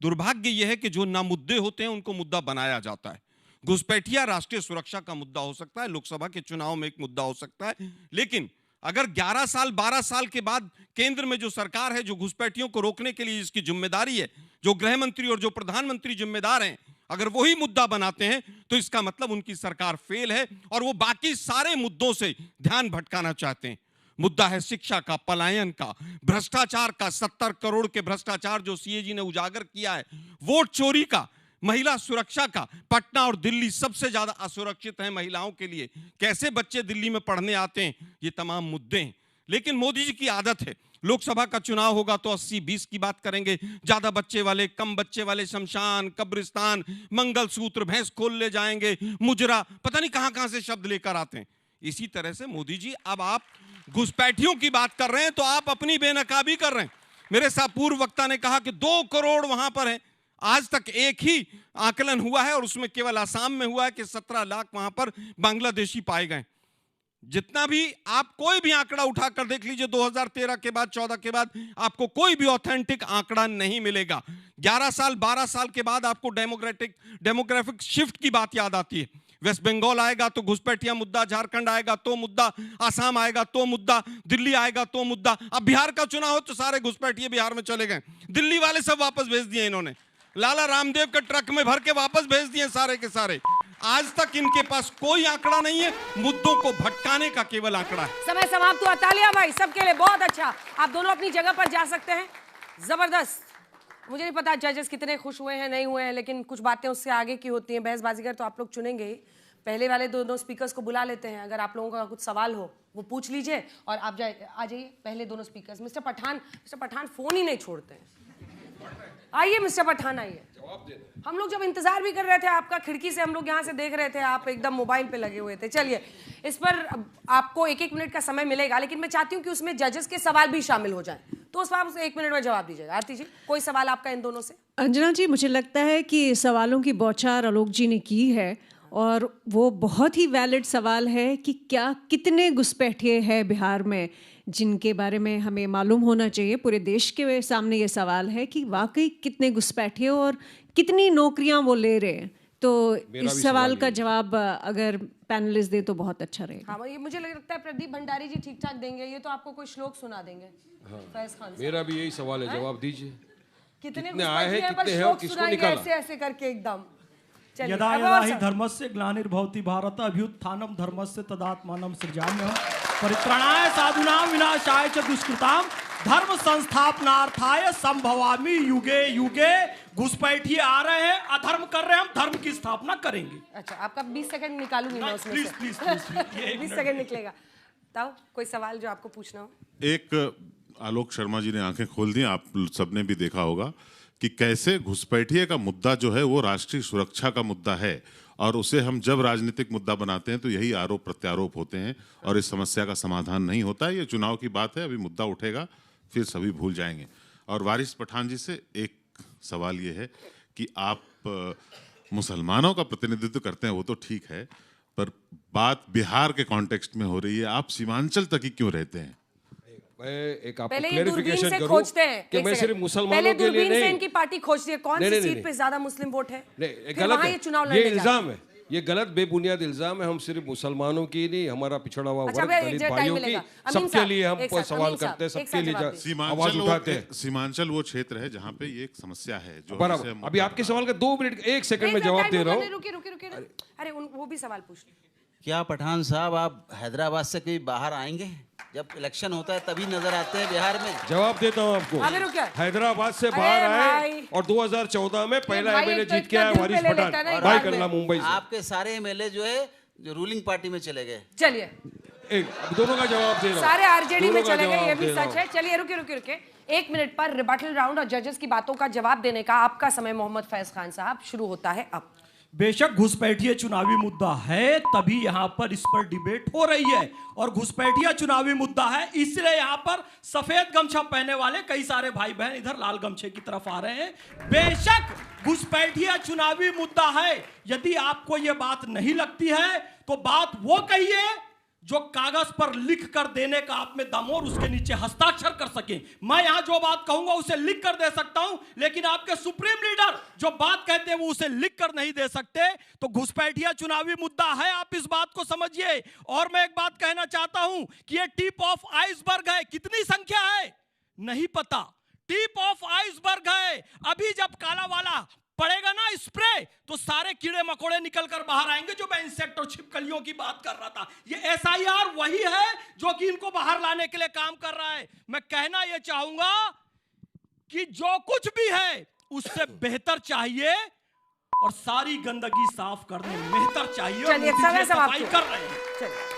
दुर्भाग्य यह है कि जो ना मुद्दे होते हैं उनको मुद्दा बनाया जाता है। घुसपैठिया राष्ट्रीय सुरक्षा का मुद्दा हो सकता है, लोकसभा के चुनाव में एक मुद्दा हो सकता है, लेकिन अगर 11 साल 12 साल के बाद केंद्र में जो सरकार है, जो घुसपैठियों को रोकने के लिए जिसकी जिम्मेदारी है, जो गृह मंत्री और जो प्रधानमंत्री जिम्मेदार हैं, अगर वही मुद्दा बनाते हैं तो इसका मतलब उनकी सरकार फेल है और वो बाकी सारे मुद्दों से ध्यान भटकाना चाहते हैं। मुद्दा है शिक्षा का, पलायन का, भ्रष्टाचार का, 70 करोड़ के भ्रष्टाचार जो सीएजी ने उजागर किया है, वोट चोरी का, महिला सुरक्षा का। पटना और दिल्ली सबसे ज्यादा असुरक्षित हैं महिलाओं के लिए, कैसे बच्चे दिल्ली में पढ़ने आते हैं, ये तमाम मुद्दे हैं। लेकिन मोदी जी की आदत है, लोकसभा का चुनाव होगा तो 80-20 की बात करेंगे, ज्यादा बच्चे वाले, कम बच्चे वाले, शमशान, कब्रिस्तान, मंगलसूत्र, भैंस खोल ले जाएंगे, मुजरा, पता नहीं कहां कहां से शब्द लेकर आते हैं। इसी तरह से मोदी जी, अब आप घुसपैठियों की बात कर रहे हैं तो आप अपनी बेनकाबी कर रहे हैं। मेरे साथ पूर्व वक्ता ने कहा कि 2 करोड़ वहां पर है, आज तक एक ही आकलन हुआ है और उसमें केवल आसाम में हुआ है कि 17 लाख वहां पर बांग्लादेशी पाए गए। जितना भी आप कोई भी आंकड़ा उठाकर देख लीजिए, 2013 के बाद 14 के बाद आपको कोई भी ऑथेंटिक आंकड़ा नहीं मिलेगा। 11 साल 12 साल के बाद आपको डेमोग्राफिक शिफ्ट की बात याद आती है। वेस्ट बंगाल आएगा तो घुसपैठिया मुद्दा, झारखंड आएगा तो मुद्दा, आसाम आएगा तो मुद्दा, दिल्ली आएगा तो मुद्दा। अब बिहार का चुनाव हो तो सारे घुसपैठिए बिहार में चले गए, दिल्ली वाले सब वापस भेज दिए इन्होंने, लाला रामदेव के ट्रक में भर के वापस भेज दिए सारे के सारे। आज तक इनके पास कोई आंकड़ा नहीं है, मुद्दों को भटकाने का केवल आंकड़ा है। समय समाप्त हुआ। तालियां भाई सबके लिए, बहुत अच्छा। आप दोनों अपनी जगह पर जा सकते हैं। जबरदस्त। मुझे नहीं पता जजेस कितने खुश हुए हैं नहीं हुए हैं, लेकिन कुछ बातें उससे आगे की होती हैं। बहसबाजीगर तो आप लोग चुनेंगे ही। पहले वाले दोनों स्पीकर्स को बुला लेते हैं, अगर आप लोगों का कुछ सवाल हो वो पूछ लीजिए और आप आ जाइए। पहले दोनों स्पीकर्स। मिस्टर पठान फोन ही नहीं छोड़ते हैं। आइए मिस्टर पठान, आइए। हम लोग जब इंतजार भी कर रहे थे आपका, खिड़की से हम लोग यहाँ से देख रहे थे, आप एकदम मोबाइल पे लगे हुए थे। चलिए, इस पर आपको 1-1 मिनट का समय मिलेगा, लेकिन मैं चाहती हूँ कि उसमें जजेस के सवाल भी शामिल हो जाएं, तो उस पर 1 मिनट में जवाब दीजिएगा। आरती जी, कोई सवाल आपका इन दोनों से? अंजना जी, मुझे लगता है कि सवालों की बौछार आलोक जी ने की है और वो बहुत ही वैलिड सवाल है कि कितने घुसपैठिए हैं बिहार में, जिनके बारे में हमें मालूम होना चाहिए। पूरे देश के सामने ये सवाल है कि वाकई कितने घुसपैठिए और कितनी नौकरियां वो ले रहे हैं। तो इस सवाल का जवाब अगर पैनलिस्ट दे तो बहुत अच्छा रहेगा। हाँ, ये मुझे लगता है प्रदीप भंडारी जी ठीक ठाक देंगे। ये तो आपको कोई श्लोक सुना देंगे। फैज खान, मेरा भी यही सवाल है, जवाब दीजिए। कितने आए हैं, कितने हैं और किसको निकाला? ऐसे ऐसे करके एकदम। यदा यदा हि धर्मस्य ग्लानिर्भवति भारत अभ्युत्थानं धर्मस्य तदात्मानं सृजाम्यहम् परित्राणाय साधूनां विनाशाय च दुष्कृतां धर्म संस्थापनार्थाय संभवामि युगे युगे। घुसपैठिए आ रहे हैं, अधर्म कर रहे हैं, हम धर्म की स्थापना करेंगे। अच्छा, आपका 20 सेकंड निकालूंगी मैं उसमें से। प्लीज 20 सेकंड निकलेगा। ताऊ, कोई सवाल जो आपको पूछना हो? एक आलोक शर्मा जी ने आंखें खोल दी, आप सबने भी देखा होगा कि कैसे घुसपैठिए का मुद्दा जो है वो राष्ट्रीय सुरक्षा का मुद्दा है, और उसे हम जब राजनीतिक मुद्दा बनाते हैं तो यही आरोप प्रत्यारोप होते हैं और इस समस्या का समाधान नहीं होता है। ये चुनाव की बात है, अभी मुद्दा उठेगा फिर सभी भूल जाएंगे। और वारिस पठान जी से एक सवाल ये है कि आप मुसलमानों का प्रतिनिधित्व करते हैं, वो तो ठीक है, पर बात बिहार के कॉन्टेक्स्ट में हो रही है, आप सीमांचल तक ही क्यों रहते हैं? मैं एक आपको पहले ये दूरबीन क्लेरिफिकेशन से करूं खोजते हैं कि एक मैं सेकंड। सिर्फ मुसलमानों पहले के लिए दूरबीन से नहीं, इनकी पार्टी खोजती है कौन सी नहीं, सीट नहीं, पे ज्यादा मुस्लिम वोट है, नहीं, फिर गलत वहां है। ये चुनाव ये लड़ने जाते इल्जाम है, ये गलत बेबुनियाद इल्जाम है। हम सिर्फ मुसलमानों की नहीं, हमारा पिछड़ा हुआ अच्छा, वर्ग, भैया, एक दलित जगह भाइयों टाइम की, मिलेगा। अमीन सबके साहब, लिए हम एक साथ, सवाल अमीन साहब, करते हैं, एक सबके साथ लिए जवाब दीजिए। आवाज उठाते हैं। सीमांचल वो क्षेत्र है जहाँ पे ये एक समस्या है जो बराबर। जिसे अभी आपके सवाल का 2 मिनट 1 सेकंड में एक जवाब टाइम दे रहा होगा, हूँ। रुकिए रुकिए रुकिए ना। अरे वो भी सवाल पूछ लो। क्या पठान साहब आप हैदराबाद से कभी बाहर आएंगे? जब इलेक्शन होता है तभी नजर आते हैं बिहार में। जवाब देता हूँ आपको। अबे रुक क्या? हैदराबाद से अरे बाहर आए भाई। और 2014 में पहला भाई, एमएलए एक तो जीत के इतना आया दिल वारिस पे ले पठान, लेता है ना भाई इधर करना में। मुंबई से। आपके सारे एमएलए जो है जो रूलिंग पार्टी में चले गए। चलिए, एक दोनों का जवाब दे रहा हूँ। सारे आरजेडी में दोनों का चले गए, ये जवाब भी दे रहा सच है। चलिए रुकिए रुकिए रुकिए, 1 मिनट पर रिबटल राउंड और जजेस की बातों का जवाब देने का आपका समय मोहम्मद फैज खान साहब शुरू होता है अब। बेशक घुसपैठिया चुनावी मुद्दा है, तभी यहाँ पर इस पर डिबेट हो रही है, और घुसपैठिया चुनावी मुद्दा है इसलिए यहाँ पर सफेद गमछा पहने वाले कई सारे भाई बहन इधर लाल गमछे की तरफ आ रहे हैं। बेशक घुसपैठिया चुनावी मुद्दा है, यदि आपको यह बात नहीं लगती है तो बात वो कहिए जो कागज पर लिख कर देने का आप में दम और उसके नीचे हस्ताक्षर कर सके। मैं यहां जो बात कहूंगा उसे लिख कर दे सकता हूं, लेकिन आपके सुप्रीम लीडर जो बात कहते हैं वो उसे लिख कर नहीं दे सकते। तो घुसपैठिया चुनावी मुद्दा है, आप इस बात को समझिए। और मैं एक बात कहना चाहता हूं कि ये टिप ऑफ आइसबर्ग है। कितनी संख्या है नहीं पता, टिप ऑफ आइसबर्ग है। अभी जब काला वाला पड़ेगा ना स्प्रे, तो सारे कीड़े मकोड़े निकल कर बाहर आएंगे। जो मैं इंसेक्ट और छिपकलियों की बात कर रहा था, ये एसआईआर वही है जो कि इनको बाहर लाने के लिए काम कर रहा है। मैं कहना यह चाहूंगा कि जो कुछ भी है उससे बेहतर चाहिए और सारी गंदगी साफ करने में बेहतर चाहिए। और चलिए, मोदी जी समय समाप्त सफाई हुआ। कर रहे हैं। चलिए,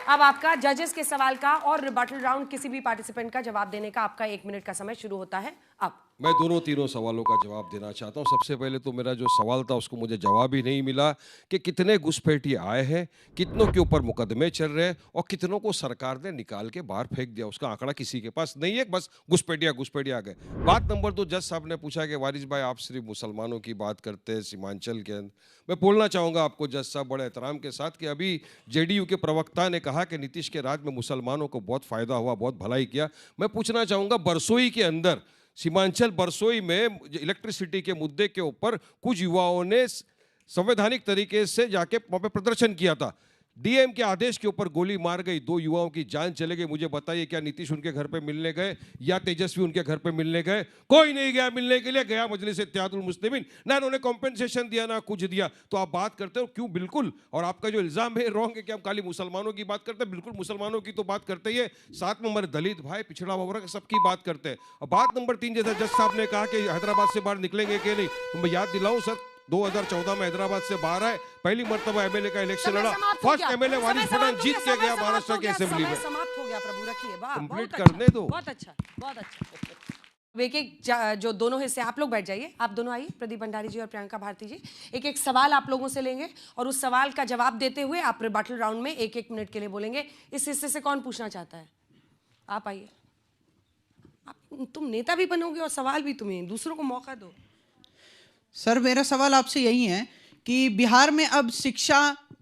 अब आपका जजेस के सवाल का और रिबटल राउंड किसी भी पार्टिसिपेंट का जवाब देने का आपका 1 मिनट का समय शुरू होता है अब। मैं दोनों तीनों सवालों का जवाब देना चाहता हूं। सबसे पहले तो मेरा जो सवाल था उसको मुझे जवाब ही नहीं मिला कि कितने घुसपैठिए आए हैं, कितनों के ऊपर मुकदमे चल रहे हैं और कितनों को सरकार ने निकाल के बाहर फेंक दिया। उसका आंकड़ा किसी के पास नहीं है, बस घुसपैठिया आ गए। बात नंबर 2, जज साहब ने पूछा कि वारिस भाई आप सिर्फ मुसलमानों की बात करते हैं सीमांचल के अंदर। मैं बोलना चाहूँगा आपको जज साहब बड़े एहतराम के साथ कि अभी जेडीयू के प्रवक्ता ने कहा कि नीतीश के राज में मुसलमानों को बहुत फ़ायदा हुआ, बहुत भलाई किया। मैं पूछना चाहूँगा बरसोई के अंदर, सीमांचल बरसोई में इलेक्ट्रिसिटी के मुद्दे के ऊपर कुछ युवाओं ने संवैधानिक तरीके से जाके वहाँ पे प्रदर्शन किया था। डीएम के आदेश के ऊपर गोली मार गई, 2 युवाओं की जान चले गई। मुझे बताइए क्या नीतीश उनके घर पे मिलने गए या तेजस्वी उनके घर पे मिलने गए? कोई नहीं गया मिलने के लिए। गया मजलिस इत्तेहादुल मुस्लिमीन, ना उन्होंने कॉम्पेंसेशन दिया ना कुछ दिया। तो आप बात करते हो क्यों? बिल्कुल। और आपका जो इल्जाम है रॉन्ग है कि हम खाली मुसलमानों की बात करते हैं। बिल्कुल मुसलमानों की तो बात करते ही है, साथ में हमारे दलित भाई, पिछड़ा वर्ग, सबकी बात करते हैं। और बात नंबर 3, जैसा जज साहब ने कहा कि हैदराबाद से बाहर निकलेंगे कि नहीं, तो मैं याद दिलाऊं सर 2014 में हैदराबाद से बाहर आए, पहली मर्तबा एमएलए का इलेक्शन लड़ा, फर्स्ट एमएलए वारिस पठान जीत के गया महाराष्ट्र की असेंबली में। समाप्त हो गया प्रभु, रखिए। वाह, कंप्लीट बहुत करने अच्छा, दो। बहुत अच्छा, बहुत अच्छा। एक जो दोनों हिस्से, आप लोग बैठ जाइए, आप दोनों आइए, प्रदीप भंडारी जी और प्रियंका भारती जी। एक एक सवाल आप लोगों से लेंगे और उस सवाल का जवाब देते हुए आप रिबटल राउंड में 1-1 मिनट के लिए बोलेंगे। इस हिस्से से कौन पूछना चाहता है? आप आइए। तुम नेता भी बनोगे और सवाल भी तुम्हें, दूसरों को मौका दो। सर मेरा सवाल आपसे यही है कि बिहार में अब शिक्षा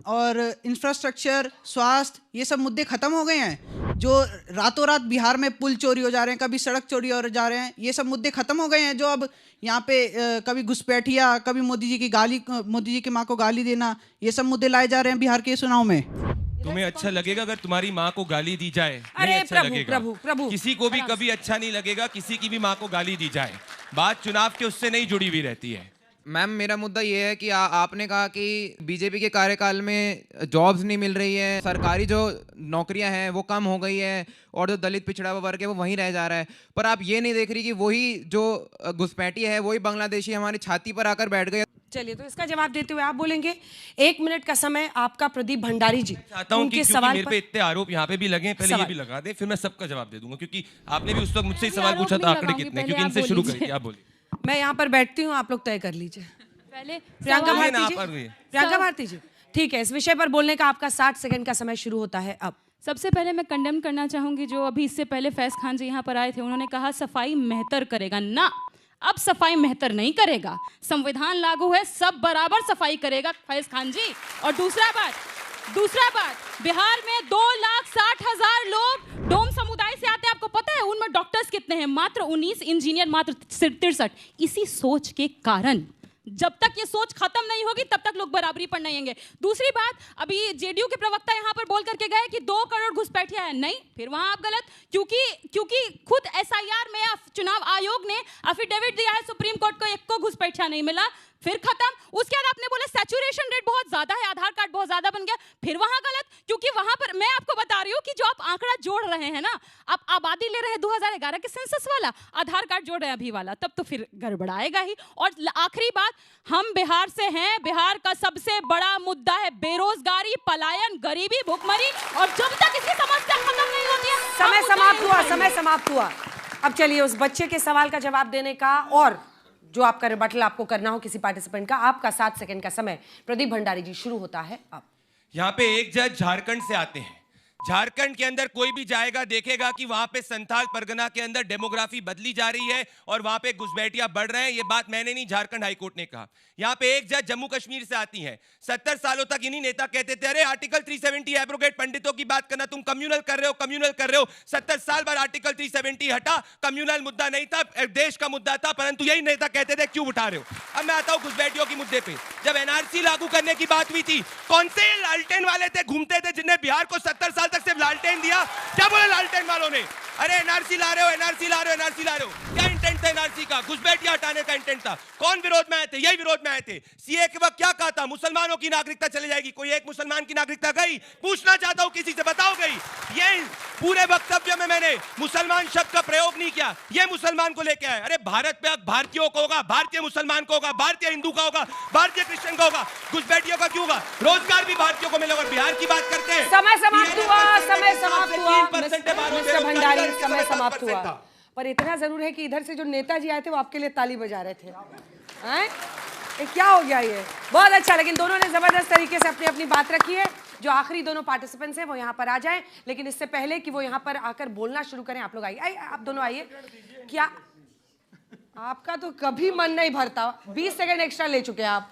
और इंफ्रास्ट्रक्चर, स्वास्थ्य, ये सब मुद्दे खत्म हो गए हैं। जो रातों रात बिहार में पुल चोरी हो जा रहे हैं, कभी सड़क चोरी हो जा रहे हैं, ये सब मुद्दे खत्म हो गए हैं। जो अब यहाँ पे कभी घुसपैठिया, कभी मोदी जी की माँ को गाली देना, ये सब मुद्दे लाए जा रहे हैं बिहार के चुनाव में। तुम्हें अच्छा लगेगा अगर तुम्हारी माँ को गाली दी जाए? अरे नहीं अच्छा लगेगा। प्रभु, किसी को भी कभी अच्छा नहीं लगेगा किसी की भी माँ को गाली दी जाए। बात चुनाव के उससे नहीं जुड़ी हुई रहती है। मैम मेरा मुद्दा ये है कि आपने कहा कि बीजेपी के कार्यकाल में जॉब्स नहीं मिल रही है, सरकारी जो नौकरियां हैं वो कम हो गई है और जो दलित पिछड़ा वर्ग है वो वहीं रह जा रहा है। पर आप ये नहीं देख रही कि वही जो घुसपैठी है वही बांग्लादेशी हमारी छाती पर आकर बैठ गए। चलिए, तो इसका जवाब देते हुए आप बोलेंगे। 1 मिनट का समय आपका प्रदीप भंडारी जी। चाहता हूं कि क्योंकि मेरे पे इतने आरोप यहाँ पे भी लगे, पहले ये भी लगा दे, फिर मैं सबका जवाब दे दूंगा, क्योंकि आपने भी उस वक्त मुझसे सवाल पूछा था आंकड़े कितने, क्योंकि इनसे शुरू करिए। आप बोलिए। मैं यहाँ पर बैठती हूँ, आप लोग तय कर लीजिए। पहले प्रियंका भारती जी, ठीक है, इस विषय पर बोलने का आपका 60 सेकंड का समय शुरू होता है अब। सबसे पहले मैं कंडेम करना चाहूंगी जो अभी इससे पहले फैज खान जी यहाँ पर आए थे, उन्होंने कहा सफाई मेहतर करेगा। ना, अब सफाई मेहतर नहीं करेगा, संविधान लागू है, सब बराबर सफाई करेगा फैज खान जी। और दूसरा बात, बिहार में 2,60,000 लोग डोम समुदाय से आते हैं। आपको आपको पता है उनमें डॉक्टर्स कितने हैं? मात्र 19, इंजीनियर मात्र 63। इसी सोच के कारण जब तक ये सोच खत्म नहीं होगी तब तक लोग बराबरी पर नहीं आएंगे। दूसरी बात, अभी जेडीयू के प्रवक्ता यहाँ पर बोल करके गए कि 2 करोड़ घुसपैठिया है। नहीं, फिर वहां आप गलत, क्योंकि खुद एसआईआर में चुनाव आयोग ने अफिडेविट दिया है सुप्रीम कोर्ट को, एक को घुसपैठिया नहीं मिला, फिर खत्म। उसके बाद आपने बोला सैचुरेशन रेट बहुत ज्यादा है, आधार कार्ड बहुत ज्यादा बन गया, फिर वहां गलत, क्योंकि वहां पर मैं आपको बता रही हूँ कि जो आप आंकड़ा जोड़ रहे हैं ना, आप आबादी ले रहे हैं 2011 के सेंसस वाला, आधार कार्ड जोड़ रहे हैं अभी वाला, तब तो फिर गड़बड़ाएगा ही। और आखिरी बात, हम बिहार से हैं, बिहार का सबसे बड़ा मुद्दा है बेरोजगारी, पलायन, गरीबी, भुखमरी, और जब तक इसकी समस्या खत्म नहीं होती है। समय समाप्त हुआ। अब चलिए उस बच्चे के सवाल का जवाब देने का और जो आपका रिबटल आपको करना हो किसी पार्टिसिपेंट का, आपका 7 सेकंड का समय प्रदीप भंडारी जी शुरू होता है अब। यहाँ पे एक जज झारखंड से आते हैं। झारखंड के अंदर कोई भी जाएगा देखेगा कि वहां पे संथाल परगना के अंदर डेमोग्राफी बदली जा रही है और वहां पे घुसपैठिया बढ़ रहे हैं। ये बात मैंने नहीं, झारखंड हाईकोर्ट ने कहा। यहाँ पे एक जज जम्मू कश्मीर से आती है। 70 सालों तक इन्हीं नेता कहते थे, अरे आर्टिकल 370 एब्रोगेट, पंडितों की बात करना, तुम कम्युनल कर रहे हो। 70 साल बाद आर्टिकल 370 हटा, कम्युनल मुद्दा नहीं था, देश का मुद्दा था, परंतु यही नेता कहते थे क्यों उठा रहे हो। अब मैं आता हूं घुसपैठियों के मुद्दे पे। जब एनआरसी लागू करने की बात हुई थी, कौन से लालटेन वाले थे घूमते थे जिन्हें बिहार को 70 साल तक सिर्फ लालटेन दिया? क्या बोले लालटेन वालों ने? अरे एनआरसी ला रहे हो। क्या इंटेंट था एनआरसी का? घुसपैठिया हटाने का इंटेंट था। कौन विरोध में आए थे? यही विरोध में आए थे। सीए के वक्त क्या कहा था? मुसलमानों की नागरिकता चली जाएगी। कोई एक मुसलमान की नागरिकता गई? पूछना चाहता हूं किसी से, बताओ गई? ये पूरे वक्तव्य में मैंने मुसलमान शब्द का प्रयोग नहीं किया। ये मुसलमान को लेके आए। अरे भारत पे भारतीयों को होगा, भारतीय मुसलमान को होगा, भारतीय हिंदू का होगा, भारतीय क्रिश्चियन का होगा, घुसपैठियों का क्यों होगा? रोजगार भी भारतीयों को मिलेगा। बिहार की बात करते हैं। समय समाप्त हुआ। मिस्टर भंडारी, समय समाप्त हुआ। पर इतना जरूर है कि इधर से जो नेताजी आए थे वो आपके लिए ताली बजा रहे थे। ये क्या हो गया? ये बहुत अच्छा, लेकिन दोनों ने जबरदस्त तरीके से अपनी अपनी बात रखी है। जो आखिरी दोनों पार्टिसिपेंट्स हैं वो यहाँ पर आ जाएं, लेकिन इससे पहले कि वो यहाँ पर आकर बोलना शुरू करें, आप लोग आइए, आप दोनों आइए। क्या आपका तो कभी मन नहीं भरता? 20 सेकंड एक्स्ट्रा ले चुके हैं आप।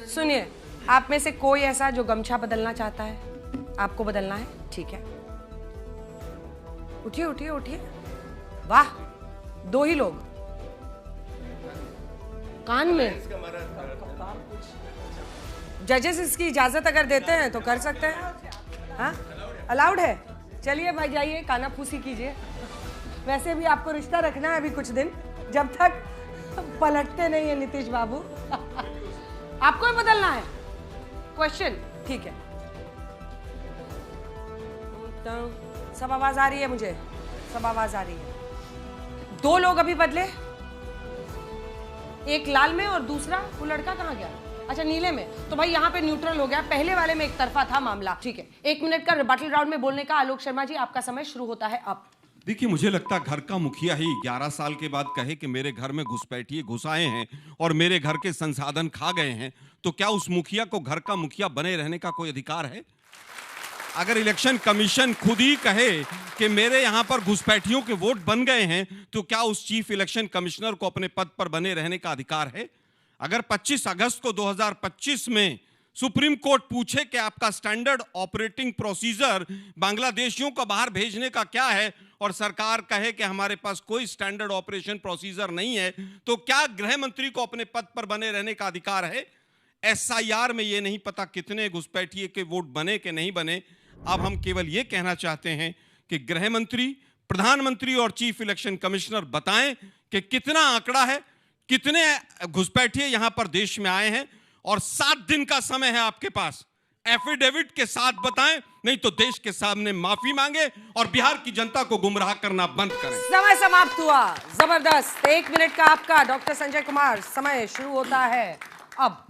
सुनिए, आप में से कोई ऐसा जो गमछा बदलना चाहता है? आपको बदलना है? ठीक है, उठिए। वाह, 2 ही लोग। कान में जजेस इसकी इजाजत अगर देते हैं तो कर सकते हैं। हाँ, अलाउड है। चलिए भाई, जाइए काना फूसी कीजिए। वैसे भी आपको रिश्ता रखना है अभी कुछ दिन, जब तक पलटते नहीं है नीतीश बाबू। आपको ही बदलना है क्वेश्चन, ठीक है। सब आवाज आ रही है मुझे, सब आवाज आ रही है। 2 लोग अभी बदले, एक लाल में और दूसरा वो लड़का कहाँ गया? अच्छा, नीले में। तो भाई यहाँ पे न्यूट्रल हो गया। पहले वाले में एक तरफा था मामला, ठीक है। 1 मिनट का रिबटल राउंड में बोलने का आलोक शर्मा जी, आपका समय शुरू होता है अब। देखिए, मुझे लगता है घर का मुखिया ही 11 साल के बाद कहे कि मेरे घर में घुसपैठिए घुस आए हैं और मेरे घर के संसाधन खा गए हैं, तो क्या उस मुखिया को घर का मुखिया बने रहने का कोई अधिकार है? अगर इलेक्शन कमीशन खुद ही कहे कि मेरे यहां पर घुसपैठियों के वोट बन गए हैं, तो क्या उस चीफ इलेक्शन कमिश्नर को अपने पद पर बने रहने का अधिकार है? अगर 25 अगस्त को 2025 में सुप्रीम कोर्ट पूछे कि आपका स्टैंडर्ड ऑपरेटिंग प्रोसीजर बांग्लादेशियों को बाहर भेजने का क्या है, और सरकार कहे कि हमारे पास कोई स्टैंडर्ड ऑपरेशन प्रोसीजर नहीं है, तो क्या गृह मंत्री को अपने पद पर बने रहने का अधिकार है? एसआईआर में ये नहीं पता कितने घुसपैठिए के वोट बने कि नहीं बने। अब हम केवल ये कहना चाहते हैं कि गृह मंत्री, प्रधानमंत्री और चीफ इलेक्शन कमिश्नर बताएं कि कितना आंकड़ा है, कितने घुसपैठिए यहां पर देश में आए हैं, और 7 दिन का समय है आपके पास। एफिडेविट के साथ बताएं, नहीं तो देश के सामने माफी मांगे और बिहार की जनता को गुमराह करना बंद करें। समय समाप्त हुआ। जबरदस्त। 1 मिनट का आपका। डॉक्टर संजय कुमार, समय शुरू होता है अब।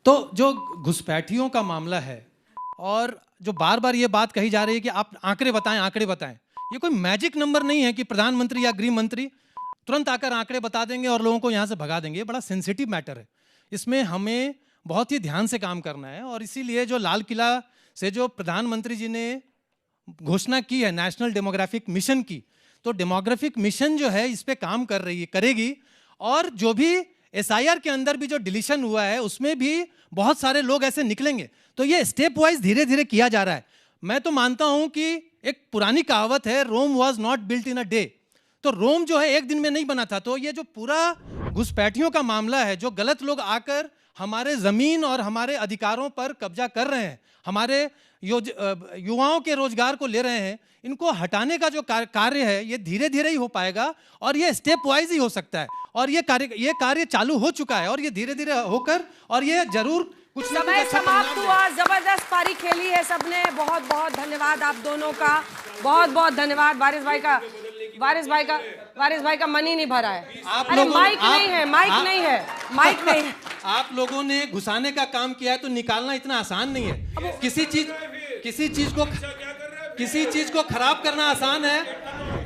तो जो घुसपैठियों का मामला है, और जो बार बार ये बात कही जा रही है कि आप आंकड़े बताएं, ये कोई मैजिक नंबर नहीं है कि प्रधानमंत्री या गृह मंत्री तुरंत आकर आंकड़े बता देंगे और लोगों को यहाँ से भगा देंगे। ये बड़ा सेंसिटिव मैटर है, इसमें हमें बहुत ही ध्यान से काम करना है। और इसीलिए जो लाल किला से जो प्रधानमंत्री जी ने घोषणा की है नेशनल डेमोग्राफिक मिशन की, तो डेमोग्राफिक मिशन जो है इस पे काम करेगी। और जो भी एसआईआर के अंदर भी जो डिलीशन हुआ है उसमें भी बहुत सारे लोग ऐसे निकलेंगे। तो ये स्टेप वाइज धीरे धीरे किया जा रहा है। मैं तो मानता हूं कि एक पुरानी कहावत है, Rome was not built in a day. तो रोम जो है एक दिन में नहीं बना था। तो ये जो पूरा घुसपैठियों का मामला है, जो गलत लोग आकर हमारे जमीन और हमारे अधिकारों पर कब्जा कर रहे हैं, हमारे युवाओं के रोजगार को ले रहे हैं, इनको हटाने का जो कार्य है ये धीरे धीरे ही हो पाएगा और ये स्टेप वाइज ही हो सकता है। और ये कार्य चालू हो चुका है और ये धीरे धीरे होकर और ये जरूर कुछ समय समाप्त हुआ। जबरदस्त पारी खेली है सबने। बहुत बहुत धन्यवाद आप दोनों का, बहुत बहुत धन्यवाद। वारिस भाई का मन ही नहीं भरा है। अरे माइक नहीं है, माइक नहीं है। आप लोगों ने घुसाने का काम किया है तो निकालना इतना आसान नहीं है। किसी चीज को खराब करना आसान है,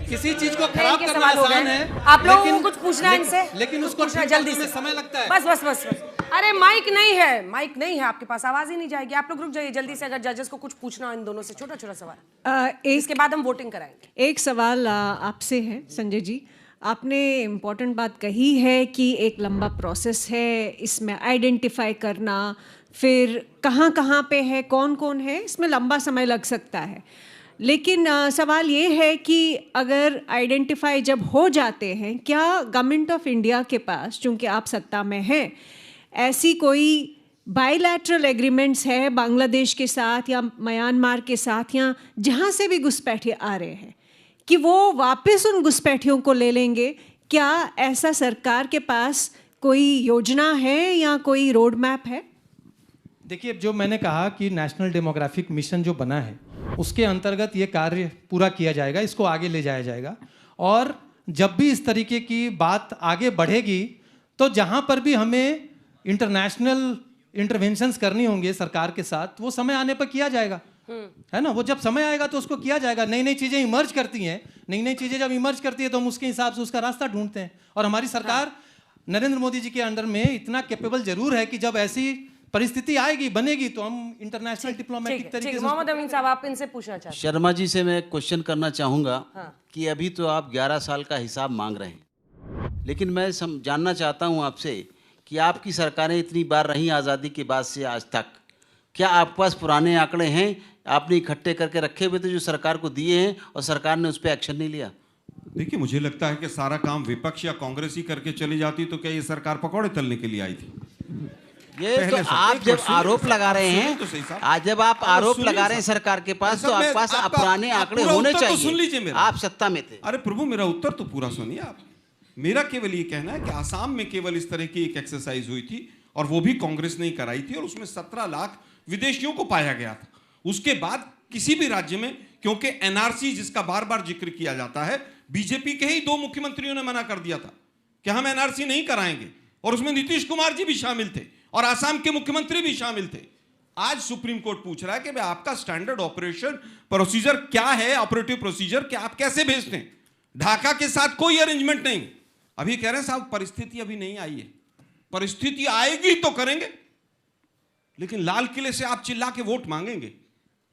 किसी चीज को खराब करना आसान है। आप लोगों को कुछ पूछना है इनसे, लेकिन उसको जल्दी से समय लगता है। बस। अरे माइक नहीं है आपके पास, आवाज ही नहीं जाएगी। आप लोग रुक जाइए जल्दी से, अगर जजेस को कुछ पूछना हो इन दोनों से, छोटा छोटा सवाल। इसके बाद हम वोटिंग कराएंगे। एक सवाल आपसे है संजय जी। आपने इम्पोर्टेंट बात कही है कि एक लंबा प्रोसेस है, इसमें आइडेंटिफाई करना, फिर कहाँ पे है, कौन है, इसमें लंबा समय लग सकता है। लेकिन सवाल ये है कि अगर आइडेंटिफाई जब हो जाते हैं, क्या गवर्नमेंट ऑफ इंडिया के पास, चूँकि आप सत्ता में हैं, ऐसी कोई बायलैटरल एग्रीमेंट्स है बांग्लादेश के साथ या म्यांमार के साथ या जहाँ से भी घुसपैठिए आ रहे हैं कि वो वापस उन घुसपैठियों को ले लेंगे? क्या ऐसा सरकार के पास कोई योजना है या कोई रोड मैप है? देखिए, जो मैंने कहा कि नेशनल डेमोग्राफिक मिशन जो बना है उसके अंतर्गत ये कार्य पूरा किया जाएगा, इसको आगे ले जाया जाएगा। और जब भी इस तरीके की बात आगे बढ़ेगी तो जहाँ पर भी हमें इंटरनेशनल इंटरवेंशंस करनी होंगी सरकार के साथ, वो समय आने पर किया जाएगा, है ना। वो जब समय आएगा तो उसको किया जाएगा। नई नई चीज़ें इमर्ज करती हैं, नई चीज़ें जब इमर्ज करती है तो हम उसके हिसाब से उसका रास्ता ढूंढते हैं। और हमारी सरकार नरेंद्र मोदी जी के अंडर में इतना कैपेबल जरूर है कि जब ऐसी परिस्थिति आएगी, बनेगी, तो हम इंटरनेशनल डिप्लोमेटिक तरीके से। मोहम्मद अमीन साहब, आप इनसे पूछना चाहते हैं? शर्मा जी से मैं क्वेश्चन करना चाहूँगा कि अभी तो आप 11 साल का हिसाब मांग रहे हैं, लेकिन मैं जानना चाहता हूँ आपसे कि आपकी सरकारें इतनी बार रहीं आज़ादी के बाद से आज तक, क्या आपके पास पुराने आंकड़े हैं आपने इकट्ठे करके रखे हुए थे जो सरकार को दिए हैं और सरकार ने उस पर एक्शन नहीं लिया? देखिए, मुझे लगता है कि सारा काम विपक्ष या कांग्रेस ही करके चली जाती तो क्या ये सरकार पकौड़े तलने के लिए आई थी? ये तो आप जब आरोप लगा रहे हैं, आज जब आप आरोप लगा रहे हैं सरकार के पास, तो आपके पास पुराने आंकड़े होने चाहिए। सुन लीजिए मेरा, आप सत्ता में थे। अरे प्रभु, मेरा उत्तर तो पूरा सुनिए आप। मेरा केवल ये कहना है कि आसाम में केवल इस तरह की एक एक्सरसाइज हुई थी और वो भी कांग्रेस ने ही कराई थी और उसमें 17 लाख विदेशियों को पाया गया था। उसके बाद किसी भी राज्य में, क्योंकि एनआरसी जिसका बार बार जिक्र किया जाता है, बीजेपी के ही 2 मुख्यमंत्रियों ने मना कर दिया था कि हम एनआरसी नहीं कराएंगे, और उसमें नीतीश कुमार जी भी शामिल थे और आसाम के मुख्यमंत्री भी शामिल थे। आज सुप्रीम कोर्ट पूछ रहा है कि भाई आपका स्टैंडर्ड ऑपरेशन प्रोसीजर क्या है, ऑपरेटिव प्रोसीजर कि आप कैसे भेजते हैं? ढाका के साथ कोई अरेंजमेंट नहीं। अभी कह रहे हैं साहब परिस्थिति अभी नहीं आई है, परिस्थिति आएगी तो करेंगे, लेकिन लाल किले से आप चिल्ला के वोट मांगेंगे।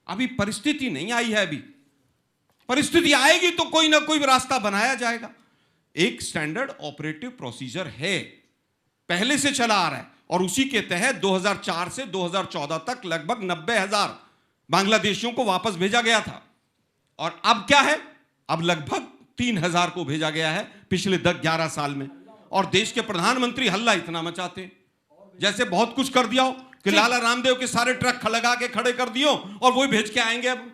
अभी परिस्थिति नहीं आई है, अभी परिस्थिति आएगी तो कोई ना कोई रास्ता बनाया जाएगा। एक स्टैंडर्ड ऑपरेटिव प्रोसीजर है, पहले से चला आ रहा है, और उसी के तहत 2004 से 2014 तक लगभग 90,000 बांग्लादेशियों को वापस भेजा गया था। और अब क्या है? अब लगभग 3,000 को भेजा गया है पिछले 10-11 साल में। और देश के प्रधानमंत्री हल्ला इतना मचाते हैं जैसे बहुत कुछ कर दिया हो कि लाला रामदेव के सारे ट्रक लगा के खड़े कर दियो और वही भेज के आएंगे। अब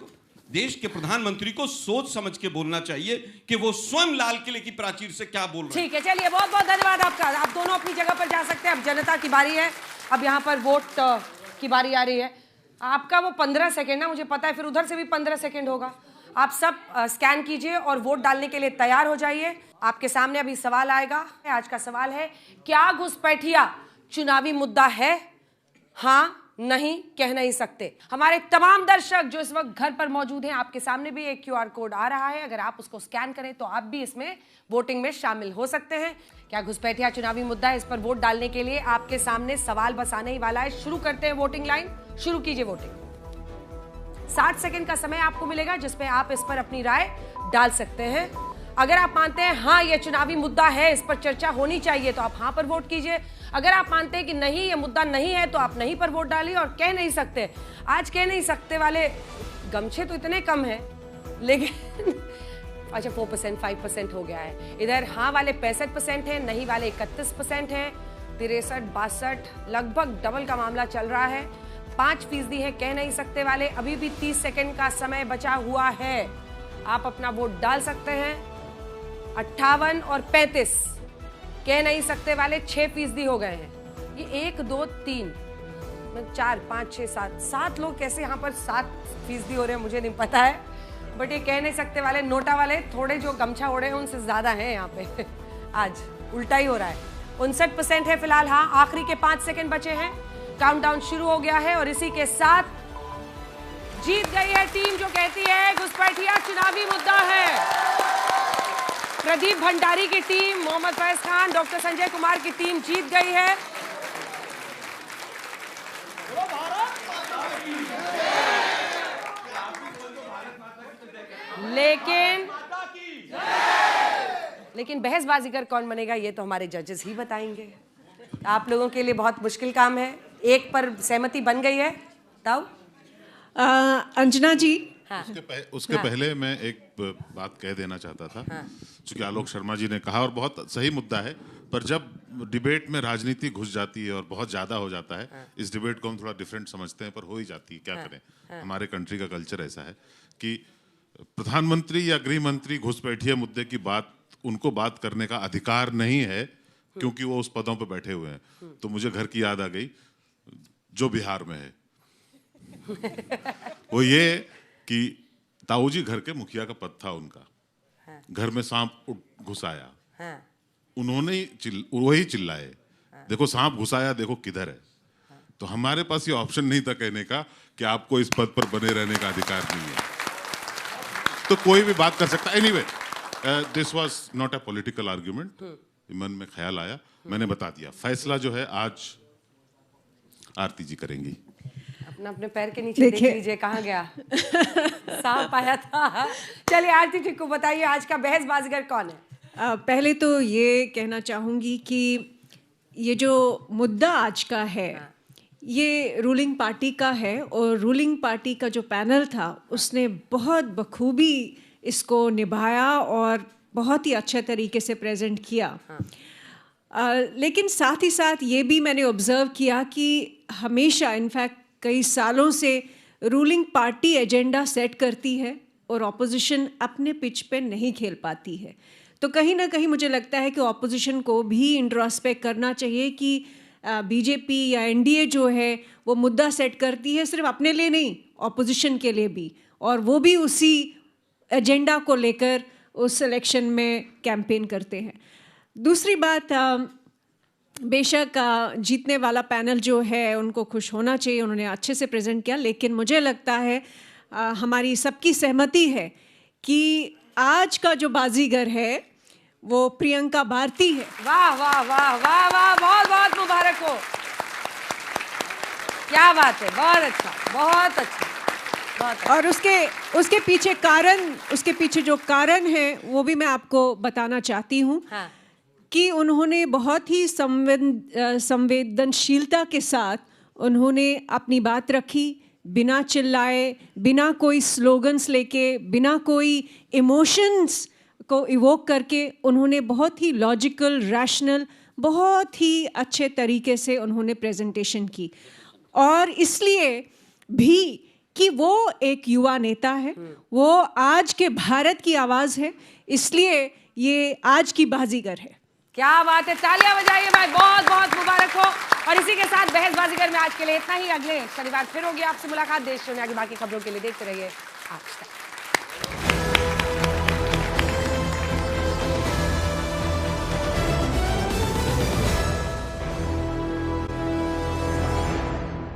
देश के प्रधानमंत्री को सोच समझ के बोलना चाहिए कि वो स्वयं लाल किले की प्राचीर से क्या बोल रहे हैं। ठीक है, चलिए, बहुत बहुत धन्यवाद आपका। आप दोनों अपनी जगह पर जा सकते हैं। अब जनता की बारी है, अब यहाँ पर वोट की बारी आ रही है। आपका वो 15 सेकेंड ना, मुझे पता है, फिर उधर से भी 15 सेकेंड होगा। आप सब स्कैन कीजिए और वोट डालने के लिए तैयार हो जाइए। आपके सामने अभी सवाल आएगा। आज का सवाल है, क्या घुसपैठिया चुनावी मुद्दा है? हाँ नहीं कह नहीं सकते। हमारे तमाम दर्शक जो इस वक्त घर पर मौजूद हैं, आपके सामने भी एक QR कोड आ रहा है। अगर आप उसको स्कैन करें तो आप भी इसमें वोटिंग में शामिल हो सकते हैं। क्या घुसपैठिया चुनावी मुद्दा है? इस पर वोट डालने के लिए आपके सामने सवाल बस आने ही वाला है। शुरू करते हैं वोटिंग लाइन, शुरू कीजिए वोटिंग। 60 सेकंड का समय आपको मिलेगा जिसमें आप इस पर अपनी राय डाल सकते हैं। अगर आप मानते हैं हाँ ये चुनावी मुद्दा है, इस पर चर्चा होनी चाहिए, तो आप हाँ पर वोट कीजिए। अगर आप मानते हैं कि नहीं ये मुद्दा नहीं है तो आप नहीं पर वोट डालिए। और कह नहीं सकते, आज कह नहीं सकते वाले गमछे तो इतने कम है, लेकिन अच्छा 4% 5% हो गया है। इधर हाँ वाले 65% है, नहीं वाले 31% है, 63-62 लगभग डबल का मामला चल रहा है। 5% है कह नहीं सकते वाले। अभी भी 30 सेकंड का समय बचा हुआ है, आप अपना वोट डाल सकते हैं। 58 और 35 कह नहीं सकते वाले 6% हो गए हैं। ये 1 2 3 4 5 6 7 लोग कैसे यहाँ पर 7% हो रहे हैं मुझे नहीं पता है, बट ये कह नहीं सकते वाले नोटा वाले थोड़े जो गमछा ओढ़े हैं उनसे ज्यादा हैं यहाँ पे। आज उल्टा ही हो रहा है। 59% है फिलहाल। हाँ, आखिरी के 5 सेकंड बचे हैं, काउंटडाउन शुरू हो गया है और इसी के साथ जीत गई है टीम जो कहती है घुसपैठिया चुनावी मुद्दा है। प्रदीप भंडारी की टीम, मोहम्मद फैज खान, डॉक्टर संजय कुमार की टीम जीत गई है। लेकिन बहसबाजीगर कौन बनेगा ये तो हमारे जजेस ही बताएंगे। आप लोगों के लिए बहुत मुश्किल काम है। एक पर सहमति बन गई है तब अंजना जी। हाँ। उसके पहले मैं एक बात कह देना चाहता था। चूंकि आलोक शर्मा जी ने कहा और बहुत सही मुद्दा है, पर जब डिबेट में राजनीति घुस जाती है और बहुत ज्यादा हो जाता है, इस डिबेट को हम थोड़ा डिफरेंट समझते हैं पर हो ही जाती है, क्या करें। हमारे कंट्री का कल्चर ऐसा है कि प्रधानमंत्री या गृह मंत्री घुसपैठिया मुद्दे की बात, उनको बात करने का अधिकार नहीं है क्योंकि वो उस पदों पर बैठे हुए हैं। तो मुझे घर की याद आ गई जो बिहार में है। वो ये कि ताऊजी घर के मुखिया का पद था उनका, घर में सांप घुस आया, उन्होंने वही चिल्लाए, देखो सांप घुसाया, देखो किधर है। तो हमारे पास ये ऑप्शन नहीं था कहने का कि आपको इस पद पर बने रहने का अधिकार नहीं है। तो कोई भी बात कर सकता। Anyway, this was not a political argument. मन में ख्याल आया, मैंने बता दिया। फैसला जो है आज आरती जी करेंगी। अपना अपने पैर के नीचे देख लीजिए कहाँ गया सांप आया था। चलिए आरती जी को बताइए आज का बहसबाजीगर कौन है। पहले तो ये कहना चाहूँगी कि ये जो मुद्दा आज का है ये रूलिंग पार्टी का है और रूलिंग पार्टी का जो पैनल था उसने बहुत बखूबी इसको निभाया और बहुत ही अच्छे तरीके से प्रेजेंट किया। लेकिन साथ ही साथ ये भी मैंने ऑब्ज़र्व किया कि हमेशा इनफैक्ट कई सालों से रूलिंग पार्टी एजेंडा सेट करती है और ऑपोजिशन अपने पिच पे नहीं खेल पाती है। तो कहीं ना कहीं मुझे लगता है कि ऑपोजिशन को भी इंट्रोस्पेक्ट करना चाहिए कि बीजेपी या एनडीए जो है वो मुद्दा सेट करती है सिर्फ अपने लिए नहीं, ऑपोजिशन के लिए भी, और वो भी उसी एजेंडा को लेकर उस इलेक्शन में कैंपेन करते हैं। दूसरी बात, बेशक जीतने वाला पैनल जो है उनको खुश होना चाहिए, उन्होंने अच्छे से प्रेजेंट किया, लेकिन मुझे लगता है हमारी सबकी सहमति है कि आज का जो बाजीगर है वो प्रियंका भारती है। वाह वाह वाह वाह वाह, बहुत बहुत मुबारक हो। क्या बात है, बहुत अच्छा, बहुत अच्छा, बहुत अच्छा। और उसके पीछे जो कारण है वो भी मैं आपको बताना चाहती हूँ। हाँ। कि उन्होंने बहुत ही संवेदनशीलता के साथ उन्होंने अपनी बात रखी, बिना चिल्लाए, बिना कोई स्लोगन्स लेके, बिना कोई इमोशंस को इवोक करके उन्होंने बहुत ही लॉजिकल, रैशनल, बहुत ही अच्छे तरीके से उन्होंने प्रेजेंटेशन की। और इसलिए भी कि वो एक युवा नेता है, वो आज के भारत की आवाज़ है, इसलिए ये आज की बाजीगर है। क्या बात है, तालियां बजाइए भाई, बहुत बहुत मुबारक हो। और इसी के साथ बहसबाजीगर में आज के लिए इतना ही। अगले शनिवार फिर होगी आपसे मुलाकात। देश दुनिया की बाकी खबरों के लिए देखते रहिए आज तक।